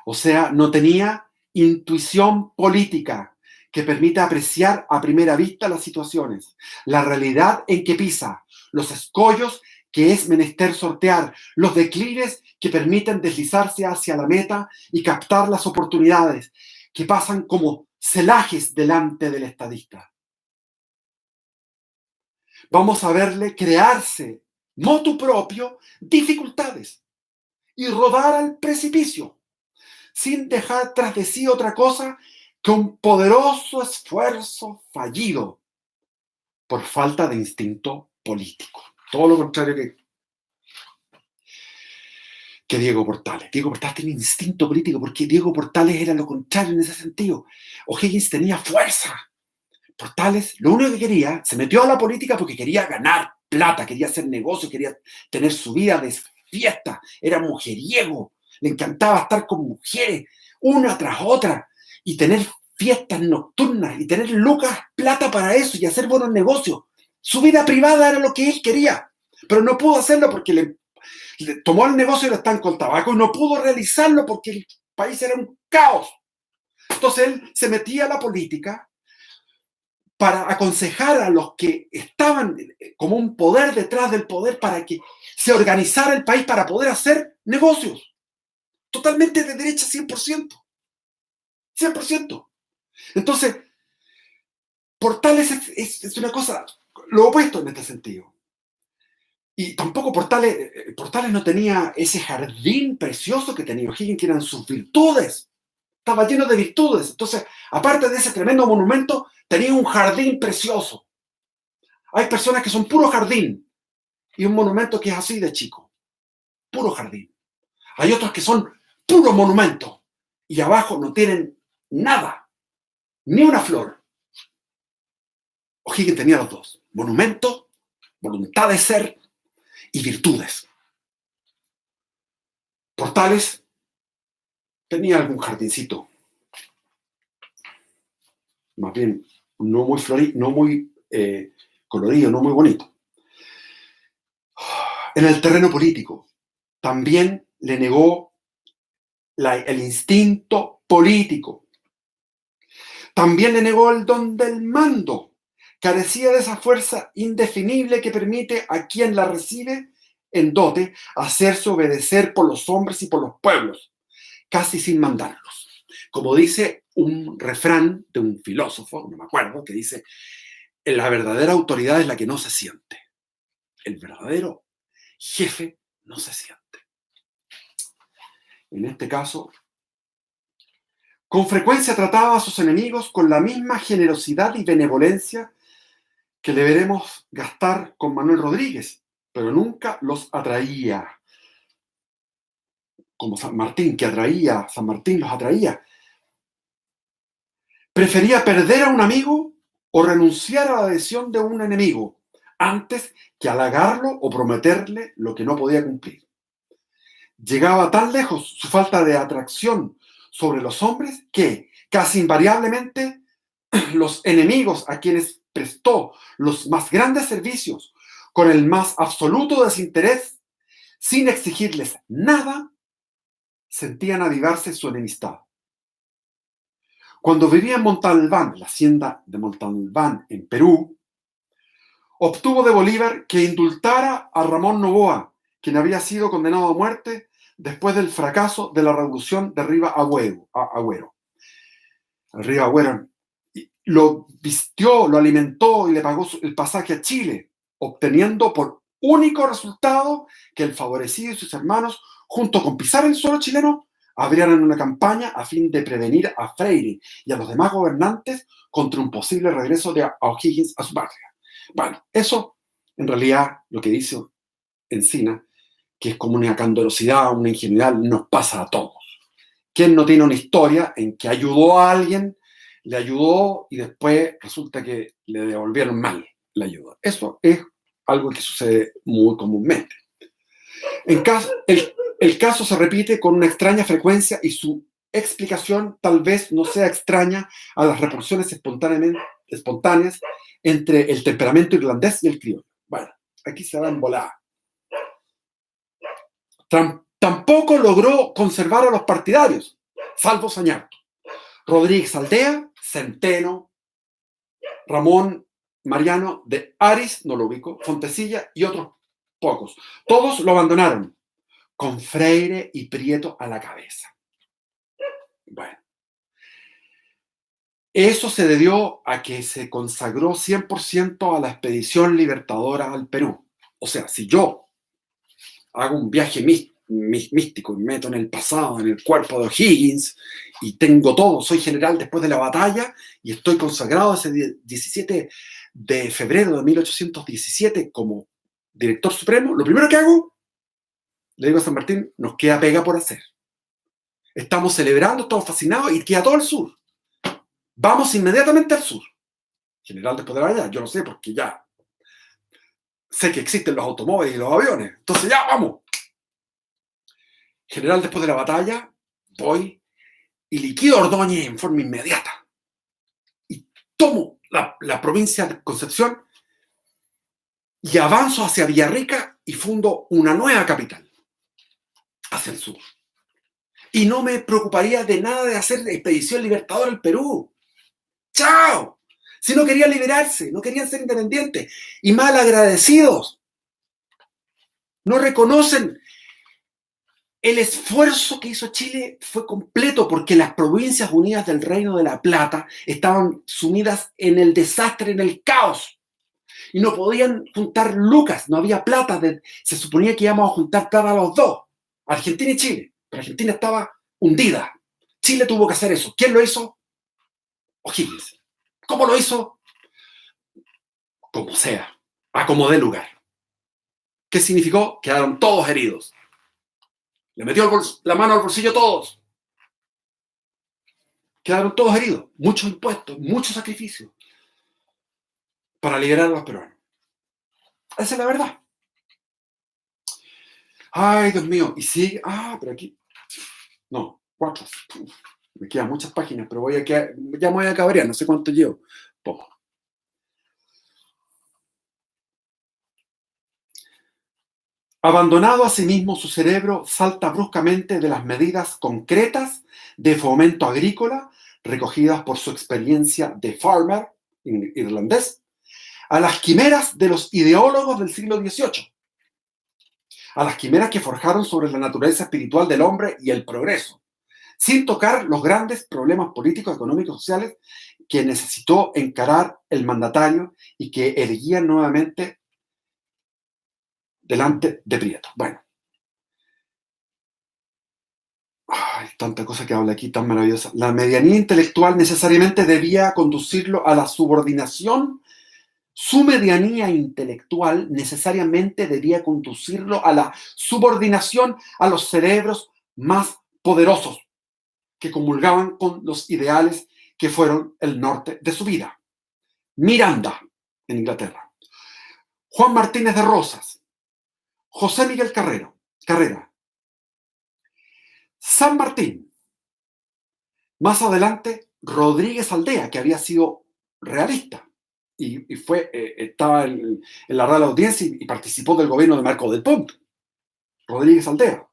O sea, no tenía intuición política que permita apreciar a primera vista las situaciones, la realidad en que pisa, los escollos que es menester sortear, los declives que permiten deslizarse hacia la meta y captar las oportunidades que pasan como celajes delante del estadista. Vamos a verle crearse motu propio dificultades y rodar al precipicio, sin dejar tras de sí otra cosa que un poderoso esfuerzo fallido por falta de instinto político. Todo lo contrario que Diego Portales. Diego Portales tenía instinto político porque Diego Portales era lo contrario en ese sentido. O'Higgins tenía fuerza. Portales, lo único que quería, se metió a la política porque quería ganar plata, quería hacer negocio, quería tener su vida de fiesta, era mujeriego, le encantaba estar con mujeres, una tras otra, y tener fiestas nocturnas, y tener lucas, plata para eso, y hacer buenos negocios. Su vida privada era lo que él quería, pero no pudo hacerlo porque le tomó el negocio del estanco del tabaco y no pudo realizarlo porque el país era un caos. Entonces él se metía a la política para aconsejar a los que estaban como un poder detrás del poder para que se organizara el país para poder hacer negocios. totalmente de derecha 100%. 100%. Entonces, Portales es una cosa, lo opuesto en este sentido. Y tampoco Portales no tenía ese jardín precioso que tenía O'Higgins, que eran sus virtudes. Estaba lleno de virtudes. Entonces, aparte de ese tremendo monumento, tenía un jardín precioso. Hay personas que son puro jardín y un monumento que es así de chico. Puro jardín. Hay otros que son puro monumento y abajo no tienen nada, ni una flor. O'Higgins tenía los dos: monumento, voluntad de ser y virtudes. Portales tenía algún jardincito, más bien no muy florido, no muy colorido, no muy bonito. En el terreno político también le negó el instinto político. También le negó el don del mando. Carecía de esa fuerza indefinible que permite a quien la recibe en dote hacerse obedecer por los hombres y por los pueblos, casi sin mandarlos. Como dice un refrán de un filósofo, no me acuerdo, que dice: la verdadera autoridad es la que no se siente. El verdadero jefe no se siente. En este caso, con frecuencia trataba a sus enemigos con la misma generosidad y benevolencia que le veremos gastar con Manuel Rodríguez, pero nunca los atraía. Como San Martín, que atraía, San Martín los atraía. Prefería perder a un amigo o renunciar a la adhesión de un enemigo antes que halagarlo o prometerle lo que no podía cumplir. Llegaba tan lejos su falta de atracción sobre los hombres que, casi invariablemente, los enemigos a quienes prestó los más grandes servicios con el más absoluto desinterés, sin exigirles nada, sentían avivarse su enemistad. Cuando vivía en Montalbán, la hacienda de Montalbán en Perú, obtuvo de Bolívar que indultara a Ramón Novoa, quien había sido condenado a muerte después del fracaso de la revolución de Agüero. Agüero lo vistió, lo alimentó y le pagó el pasaje a Chile, obteniendo por único resultado que el favorecido y sus hermanos, junto con pisar el suelo chileno, abrieran una campaña a fin de prevenir a Freire y a los demás gobernantes contra un posible regreso de O'Higgins a su patria. Bueno, eso en realidad lo que dice Encina, que es como una candorosidad, una ingenuidad, nos pasa a todos. ¿Quién no tiene una historia en que ayudó a alguien, le ayudó y después resulta que le devolvieron mal la ayuda? Eso es algo que sucede muy comúnmente. El caso se repite con una extraña frecuencia y su explicación tal vez no sea extraña a las repulsiones espontáneas entre el temperamento irlandés y el criollo. Bueno, aquí se va en volada. Tampoco logró conservar a los partidarios, salvo Sañarto, Rodríguez Aldea, Centeno, Ramón Mariano de Aris, no lo ubico, Fontecilla y otros pocos. Todos lo abandonaron, con Freire y Prieto a la cabeza. Bueno, eso se debió a que se consagró 100% a la expedición libertadora al Perú. O sea, si yo hago un viaje místico y me meto en el pasado, en el cuerpo de O'Higgins, y tengo todo, soy general después de la batalla, y estoy consagrado ese 17 de febrero de 1817 como director supremo, lo primero que hago, le digo a San Martín: nos queda pega por hacer. Estamos celebrando, estamos fascinados y queda todo el sur. Vamos inmediatamente al sur. General después de la batalla, yo lo sé porque ya sé que existen los automóviles y los aviones. Entonces ya, vamos. General después de la batalla, voy y liquido Ordóñez en forma inmediata. Y tomo la provincia de Concepción y avanzo hacia Villarrica y fundo una nueva capital hacia el sur. Y no me preocuparía de nada de hacer expedición libertadora al Perú. ¡Chao! Si no querían liberarse, no querían ser independientes. Y mal agradecidos. No reconocen el esfuerzo que hizo Chile fue completo porque las Provincias Unidas del Reino de la Plata estaban sumidas en el desastre, en el caos, y no podían juntar lucas, no había plata. Se suponía que íbamos a juntar plata a los dos, Argentina y Chile, pero Argentina estaba hundida. Chile tuvo que hacer eso. ¿Quién lo hizo? O'Higgins. ¿Cómo lo hizo? Como sea, a como dé lugar. ¿Qué significó? Quedaron todos heridos. Le metió la mano al bolsillo a todos. Quedaron todos heridos. Muchos impuestos, muchos sacrificios para liberar a los peruanos. Esa es la verdad. Ay, Dios mío. Y sigue. Pero aquí. No, 4. Me quedan muchas páginas, pero ya me voy a cabrear. No sé cuánto llevo. Poco. Abandonado a sí mismo, su cerebro salta bruscamente de las medidas concretas de fomento agrícola recogidas por su experiencia de farmer irlandés a las quimeras de los ideólogos del siglo XVIII, a las quimeras que forjaron sobre la naturaleza espiritual del hombre y el progreso, sin tocar los grandes problemas políticos, económicos, sociales que necesitó encarar el mandatario y que erguían nuevamente delante de Prieto. Bueno, tanta cosa que habla aquí, tan maravillosa. La medianía intelectual necesariamente debía conducirlo a la subordinación. Su medianía intelectual necesariamente debía conducirlo a la subordinación a los cerebros más poderosos que comulgaban con los ideales que fueron el norte de su vida. Miranda, en Inglaterra. Juan Martínez de Rosas. José Miguel Carrera. San Martín. Más adelante, Rodríguez Aldea, que había sido realista y estaba en la Real Audiencia y participó del gobierno de Marco del Ponte. Rodríguez Aldea.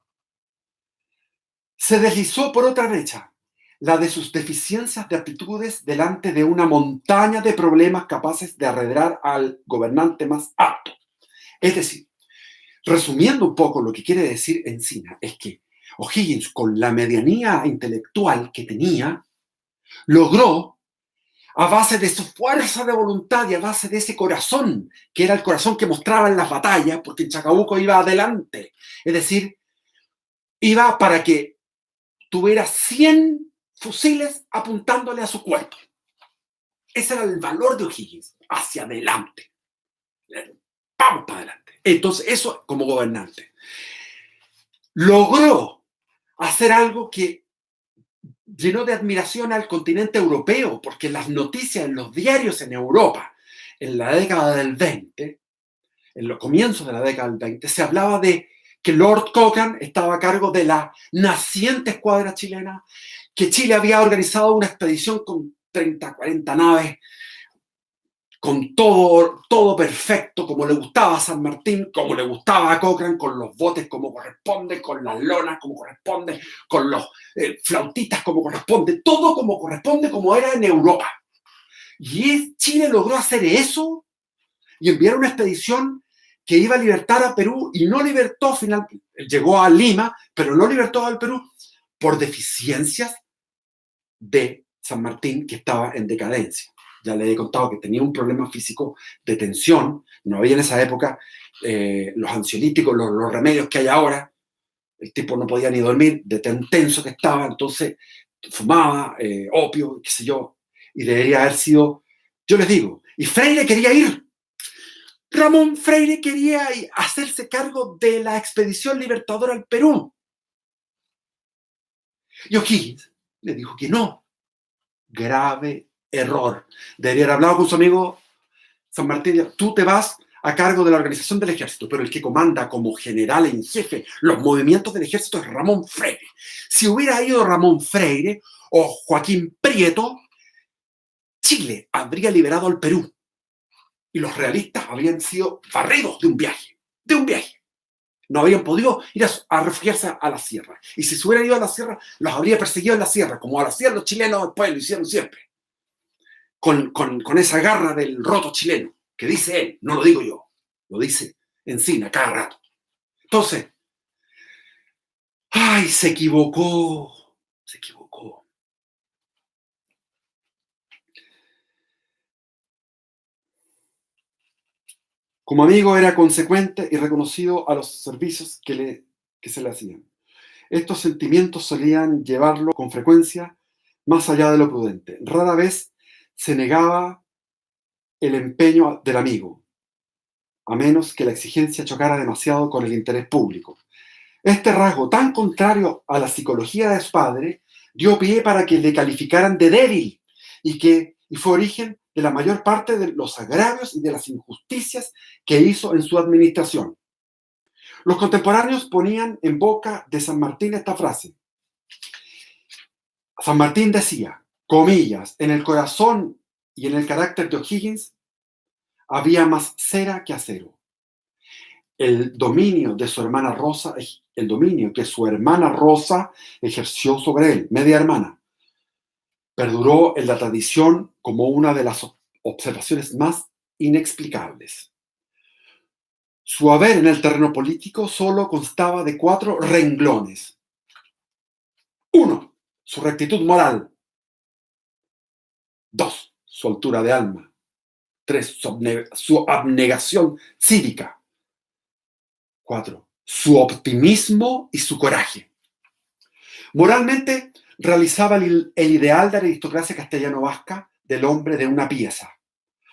Se deslizó por otra brecha, la de sus deficiencias de aptitudes delante de una montaña de problemas capaces de arredrar al gobernante más apto. Es decir, resumiendo un poco lo que quiere decir Encina, es que O'Higgins, con la medianía intelectual que tenía, logró, a base de su fuerza de voluntad y a base de ese corazón, que era el corazón que mostraba en las batallas, porque en Chacabuco iba adelante, es decir, iba para que tuviera 100 fusiles apuntándole a su cuerpo. Ese era el valor de O'Higgins, hacia adelante. Vamos para adelante. Entonces, eso como gobernante. Logró hacer algo que llenó de admiración al continente europeo, porque las noticias en los diarios en Europa, en la década del 20, en los comienzos de la década del 20, se hablaba de que Lord Cochrane estaba a cargo de la naciente escuadra chilena, que Chile había organizado una expedición con 30, 40 naves, con todo perfecto, como le gustaba a San Martín, como le gustaba a Cochrane, con los botes como corresponde, con las lonas como corresponde, con los flautistas como corresponde, todo como corresponde, como era en Europa. Y Chile logró hacer eso y enviar una expedición que iba a libertar a Perú y no libertó finalmente, llegó a Lima, pero no libertó al Perú por deficiencias de San Martín, que estaba en decadencia. Ya le he contado que tenía un problema físico de tensión, no había en esa época los ansiolíticos, los remedios que hay ahora, el tipo no podía ni dormir de tan tenso que estaba, entonces fumaba opio, qué sé yo, y debería haber sido, yo les digo, y Freire quería ir. Ramón Freire quería hacerse cargo de la expedición libertadora al Perú. Y O'Higgins le dijo que no. Grave error. Debería haber hablado con su amigo San Martín. Tú te vas a cargo de la organización del ejército, pero el que comanda como general en jefe los movimientos del ejército es Ramón Freire. Si hubiera ido Ramón Freire o Joaquín Prieto, Chile habría liberado al Perú y los habrían sido barridos de un viaje. No habrían podido ir a refugiarse a la sierra. Y si se hubieran ido a la sierra, los habría perseguido en la sierra, como a la sierra los chilenos después lo hicieron siempre. Con esa garra del roto chileno, que dice él, no lo digo yo, lo dice Encina cada rato. Entonces, ¡Ay, se equivocó! Se equivocó. Como amigo era consecuente y reconocido a los servicios que se le hacían. Estos sentimientos solían llevarlo con frecuencia más allá de lo prudente. Rara vez se negaba el empeño del amigo, a menos que la exigencia chocara demasiado con el interés público. Este rasgo tan contrario a la psicología de su padre dio pie para que le calificaran de débil y fue origen de la mayor parte de los agravios y de las injusticias que hizo en su administración. Los contemporáneos ponían en boca de San Martín esta frase. San Martín decía, comillas, en el corazón y en el carácter de O'Higgins había más cera que acero. El dominio de su hermana Rosa, el dominio que su hermana Rosa ejerció sobre él, media hermana, perduró en la tradición como una de las observaciones más inexplicables. Su haber en el terreno político solo constaba de 4 renglones. 1. Su rectitud moral. 2. Su altura de alma. 3. Su abnegación cívica. 4. Su optimismo y su coraje. Moralmente, realizaba el ideal de la aristocracia castellano-vasca del hombre de una pieza,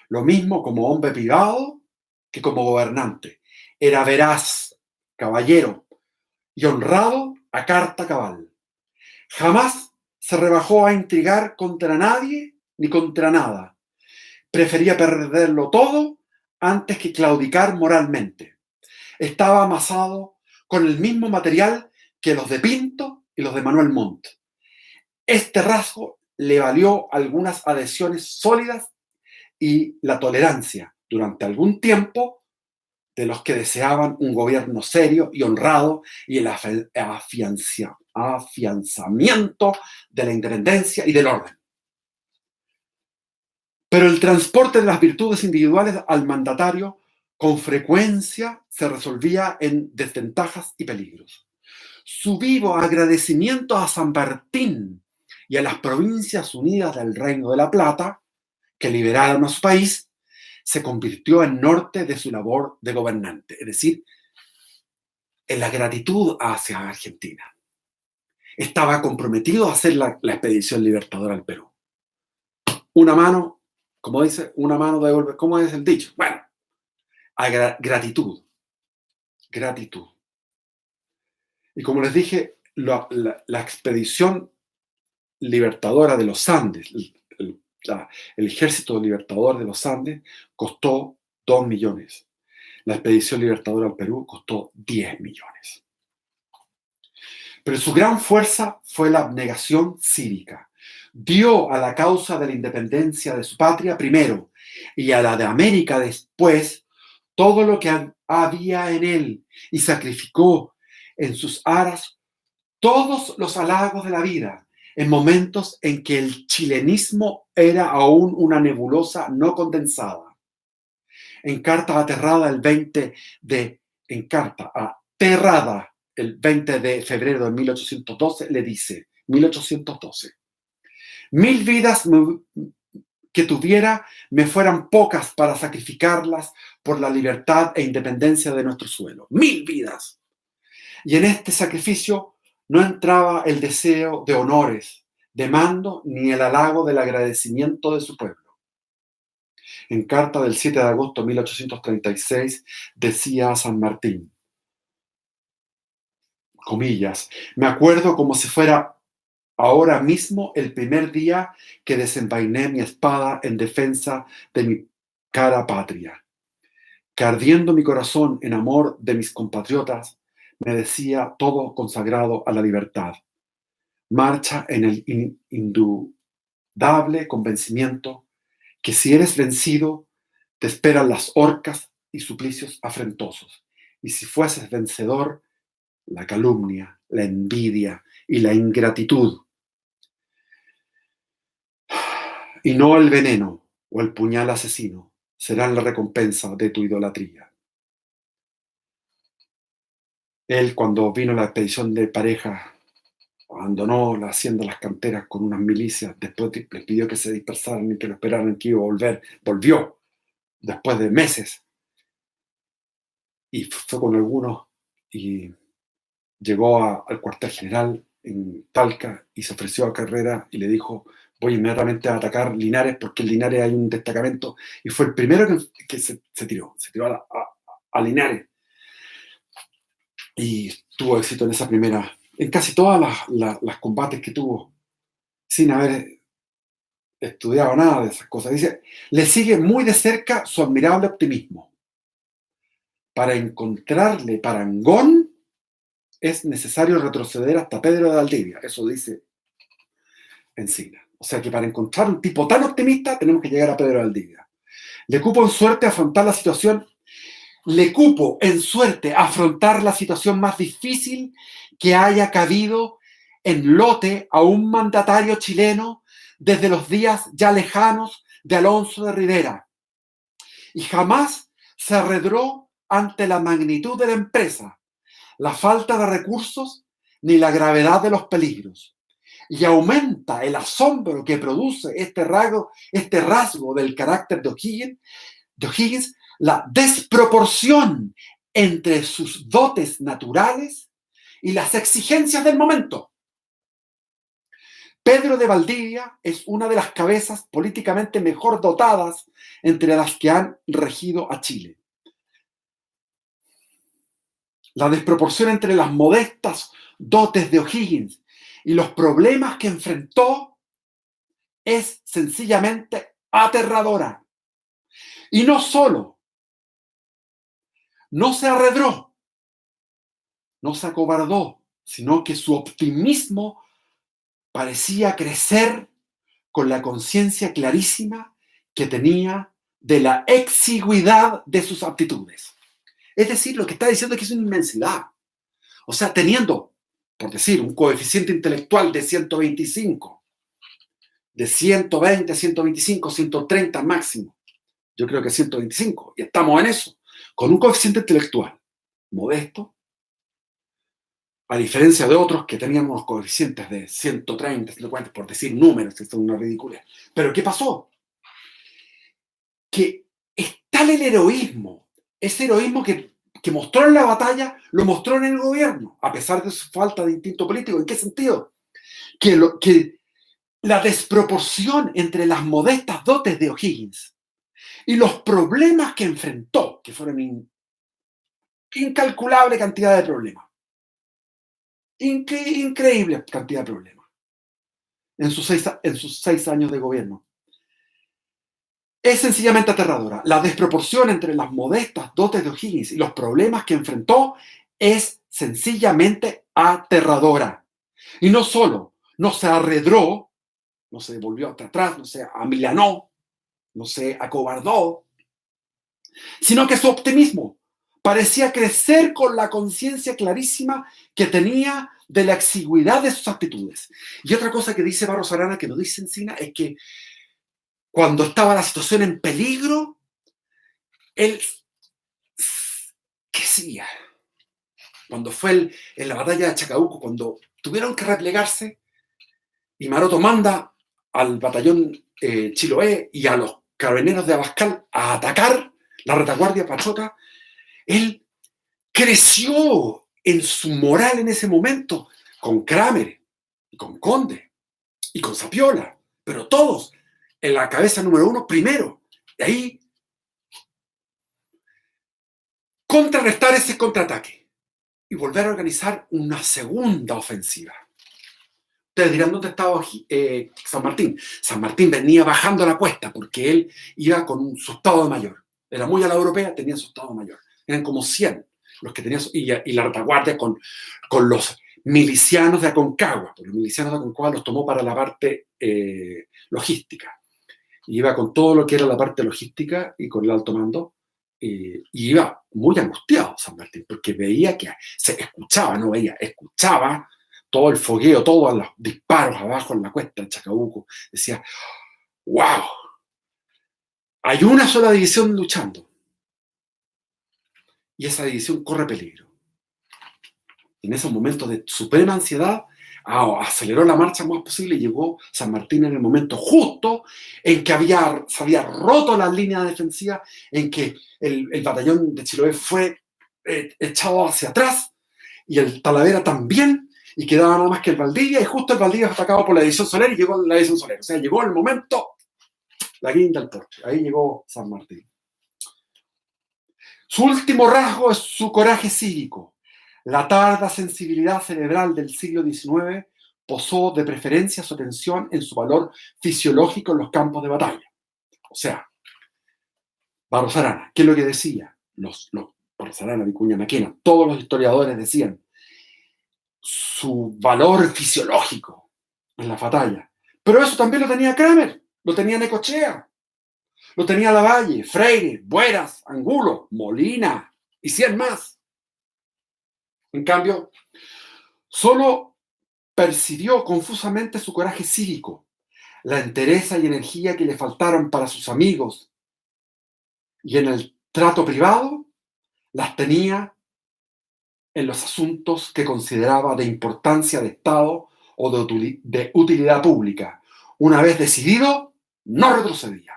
lo mismo como hombre privado que como gobernante. Era veraz, caballero y honrado a carta cabal. Jamás se rebajó a intrigar contra nadie ni contra nada. Prefería perderlo todo antes que claudicar moralmente. Estaba amasado con el mismo material que los de Pinto y los de Manuel Montt. Este rasgo le valió algunas adhesiones sólidas y la tolerancia durante algún tiempo de los que deseaban un gobierno serio y honrado y el afianzamiento de la independencia y del orden. Pero el transporte de las virtudes individuales al mandatario con frecuencia se resolvía en desventajas y peligros. Su vivo agradecimiento a San Martín y a las Provincias Unidas del Reino de la Plata, que liberaron a su país, se convirtió en norte de su labor de gobernante, es decir, en la gratitud hacia Argentina. Estaba comprometido a hacer la expedición libertadora al Perú. Una mano, como dice, una mano devuelve, ¿cómo es el dicho? Bueno, gratitud, gratitud. Y como les dije, la expedición libertadora de los Andes, el ejército libertador de los Andes costó 2 millones. La expedición libertadora al Perú costó 10 millones. Pero su gran fuerza fue la abnegación cívica. Dio a la causa de la independencia de su patria primero y a la de América después todo lo que había en él y sacrificó en sus aras todos los halagos de la vida en momentos en que el chilenismo era aún una nebulosa no condensada. En carta aterrada el 20 de en carta aterrada el 20 de febrero de 1812 le dice 1812 mil vidas que tuviera me fueran pocas para sacrificarlas por la libertad e independencia de nuestro suelo. 1000 vidas. Y en este sacrificio no entraba el deseo de honores, de mando, ni el halago del agradecimiento de su pueblo. En carta del 7 de agosto de 1836 decía a San Martín, comillas, me acuerdo como si fuera ahora mismo el primer día que desenvainé mi espada en defensa de mi cara patria, que ardiendo mi corazón en amor de mis compatriotas, me decía todo consagrado a la libertad. Marcha en el indudable convencimiento que si eres vencido, te esperan las horcas y suplicios afrentosos. Y si fueses vencedor, la calumnia, la envidia y la ingratitud. Y no el veneno o el puñal asesino serán la recompensa de tu idolatría. Él, cuando vino la expedición de pareja, abandonó la hacienda, las canteras con unas milicias, después les pidió que se dispersaran y que lo esperaran que iba a volver. Volvió después de meses y fue con algunos y llegó al cuartel general en Talca y se ofreció a Carrera y le dijo: voy inmediatamente a atacar Linares porque en Linares hay un destacamento, y fue el primero que se tiró a Linares y tuvo éxito en esa primera, en casi todas las combates que tuvo, sin haber estudiado nada de esas cosas. Dice, le sigue muy de cerca su admirable optimismo. Para encontrarle parangón es necesario retroceder hasta Pedro de Valdivia. Eso dice Encina. O sea que para encontrar un tipo tan optimista tenemos que llegar a Pedro de Valdivia. Le cupo en suerte afrontar la situación, le cupo en suerte afrontar la situación más difícil que haya cabido en lote a un mandatario chileno desde los días ya lejanos de Alonso de Rivera. Y jamás se arredró ante la magnitud de la empresa, la falta de recursos ni la gravedad de los peligros. Y aumenta el asombro que produce este rasgo del carácter de O'Higgins, la desproporción entre sus dotes naturales y las exigencias del momento. Pedro de Valdivia es una de las cabezas políticamente mejor dotadas entre las que han regido a Chile. La desproporción entre las modestas dotes de O'Higgins y los problemas que enfrentó es sencillamente aterradora. Y no solo, no se arredró, no se acobardó, sino que su optimismo parecía crecer con la conciencia clarísima que tenía de la exigüidad de sus aptitudes. Es decir, lo que está diciendo es que es una inmensidad. O sea, teniendo, por decir, un coeficiente intelectual de 125, de 120, 125, 130 máximo, yo creo que 125, y estamos en eso, con un coeficiente intelectual modesto, a diferencia de otros que tenían unos coeficientes de 130, 140, por decir números, esto es una ridiculez. Pero ¿qué pasó? Que es tal el heroísmo, ese heroísmo que mostró en la batalla, lo mostró en el gobierno, a pesar de su falta de instinto político. ¿En qué sentido? Que la desproporción entre las modestas dotes de O'Higgins y los problemas que enfrentó, que fueron incalculable cantidad de problemas, increíble cantidad de problemas, en sus 6 años de gobierno, es sencillamente aterradora. La desproporción entre las modestas dotes de O'Higgins y los problemas que enfrentó es sencillamente aterradora. Y no solo no se arredró, no se volvió hasta atrás, no se amilanó, no se acobardó, sino que su optimismo parecía crecer con la conciencia clarísima que tenía de la exigüidad de sus actitudes. Y otra cosa que dice Barros Arana, que no dice Encina, es que cuando estaba la situación en peligro, él, ¿qué hacía? Cuando fue en la batalla de Chacabuco, cuando tuvieron que replegarse, y Maroto manda al batallón Chiloé y a los carabineros de Abascal a atacar la retaguardia Pachota, él creció en su moral en ese momento con Kramer, y con Conde, y con Sapiola, pero todos en la cabeza número uno primero. De ahí contrarrestar ese contraataque y volver a organizar una segunda ofensiva. Ustedes dirán, ¿dónde estaba San Martín? San Martín venía bajando la cuesta porque él iba con su estado de mayor. Era muy a la europea, tenía su estado mayor. Eran como 100 los que tenían, y la retaguardia con los milicianos de Aconcagua. Porque los milicianos de Aconcagua los tomó para la parte logística. Y iba con todo lo que era la parte logística y con el alto mando. Y iba muy angustiado San Martín, porque veía que se escuchaba, no veía, escuchaba todo el fogueo, todos los disparos abajo en la cuesta de Chacabuco. Decía, wow, hay una sola división luchando y esa división corre peligro. En esos momentos de suprema ansiedad, aceleró la marcha más posible y llegó San Martín en el momento justo en que se había roto la línea defensiva, en que el batallón de Chiloé fue echado hacia atrás y el Talavera también, y quedaba nada más que el Valdivia, y justo el Valdivia fue atacado por la división Soler y llegó la división Soler. O sea, llegó el momento, la guinda del porche. Ahí llegó San Martín. Su último rasgo es su coraje cívico. La tarda sensibilidad cerebral del siglo XIX posó de preferencia su atención en su valor fisiológico en los campos de batalla. O sea, Barros Arana, ¿qué es lo que decía? Barros Arana, Vicuña Maquena, todos los historiadores decían su valor fisiológico en la batalla. Pero eso también lo tenía Kramer, lo tenía Necochea, lo tenía Lavalle, Freire, Bueras, Angulo, Molina y 100 más. En cambio, solo percibió confusamente su coraje cívico, la entereza y energía que le faltaron para sus amigos, y en el trato privado las tenía en los asuntos que consideraba de importancia de Estado o de utilidad pública. Una vez decidido, no retrocedía.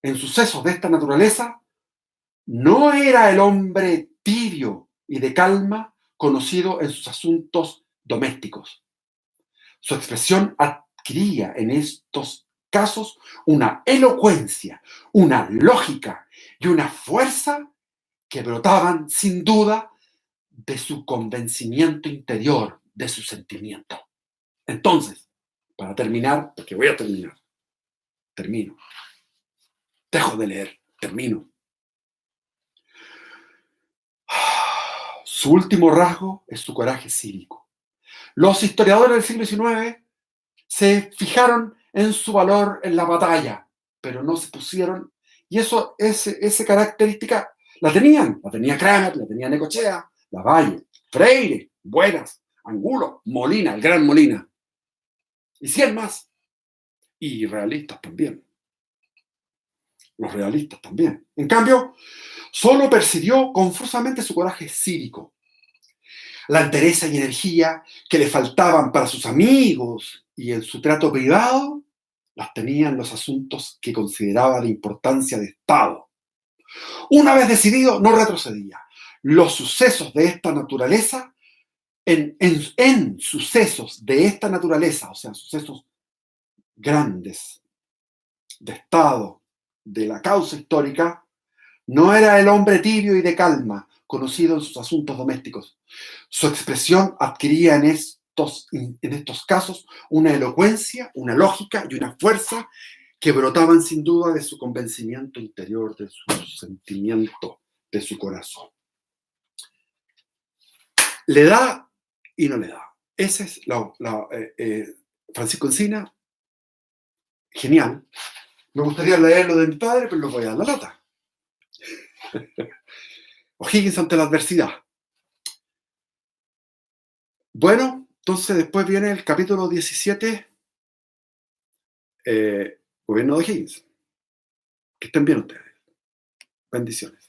En sucesos de esta naturaleza, no era el hombre tibio y de calma conocido en sus asuntos domésticos. Su expresión adquiría en estos casos una elocuencia, una lógica y una fuerza que brotaban sin duda de su convencimiento interior, de su sentimiento. Entonces, para terminar, porque voy a termino, dejo de leer, termino. Su último rasgo es su coraje cívico. Los historiadores del siglo XIX se fijaron en su valor en la batalla, pero no se pusieron, y esa característica la tenía Kramer, la tenía Necochea, Lavalle, Freire, Buenas, Angulo, Molina, el gran Molina, y 100 más, y realistas también, los realistas también. En cambio, solo percibió confusamente su coraje cívico, la entereza y energía que le faltaban para sus amigos y en su trato privado, las tenía en los asuntos que consideraba de importancia de Estado. Una vez decidido, no retrocedía. Los sucesos de esta naturaleza, en sucesos de esta naturaleza, o sea, sucesos grandes de Estado, de la causa histórica, no era el hombre tibio y de calma, conocido en sus asuntos domésticos. Su expresión adquiría en estos casos una elocuencia, una lógica y una fuerza que brotaban sin duda de su convencimiento interior, de su sentimiento, de su corazón. Le da y no le da. Ese es Francisco Encina, genial. Me gustaría leer lo de mi padre, pero lo voy a dar la lata. O'Higgins ante la adversidad. Bueno, entonces después viene el capítulo 17, gobierno de O'Higgins. Que estén bien ustedes. Bendiciones.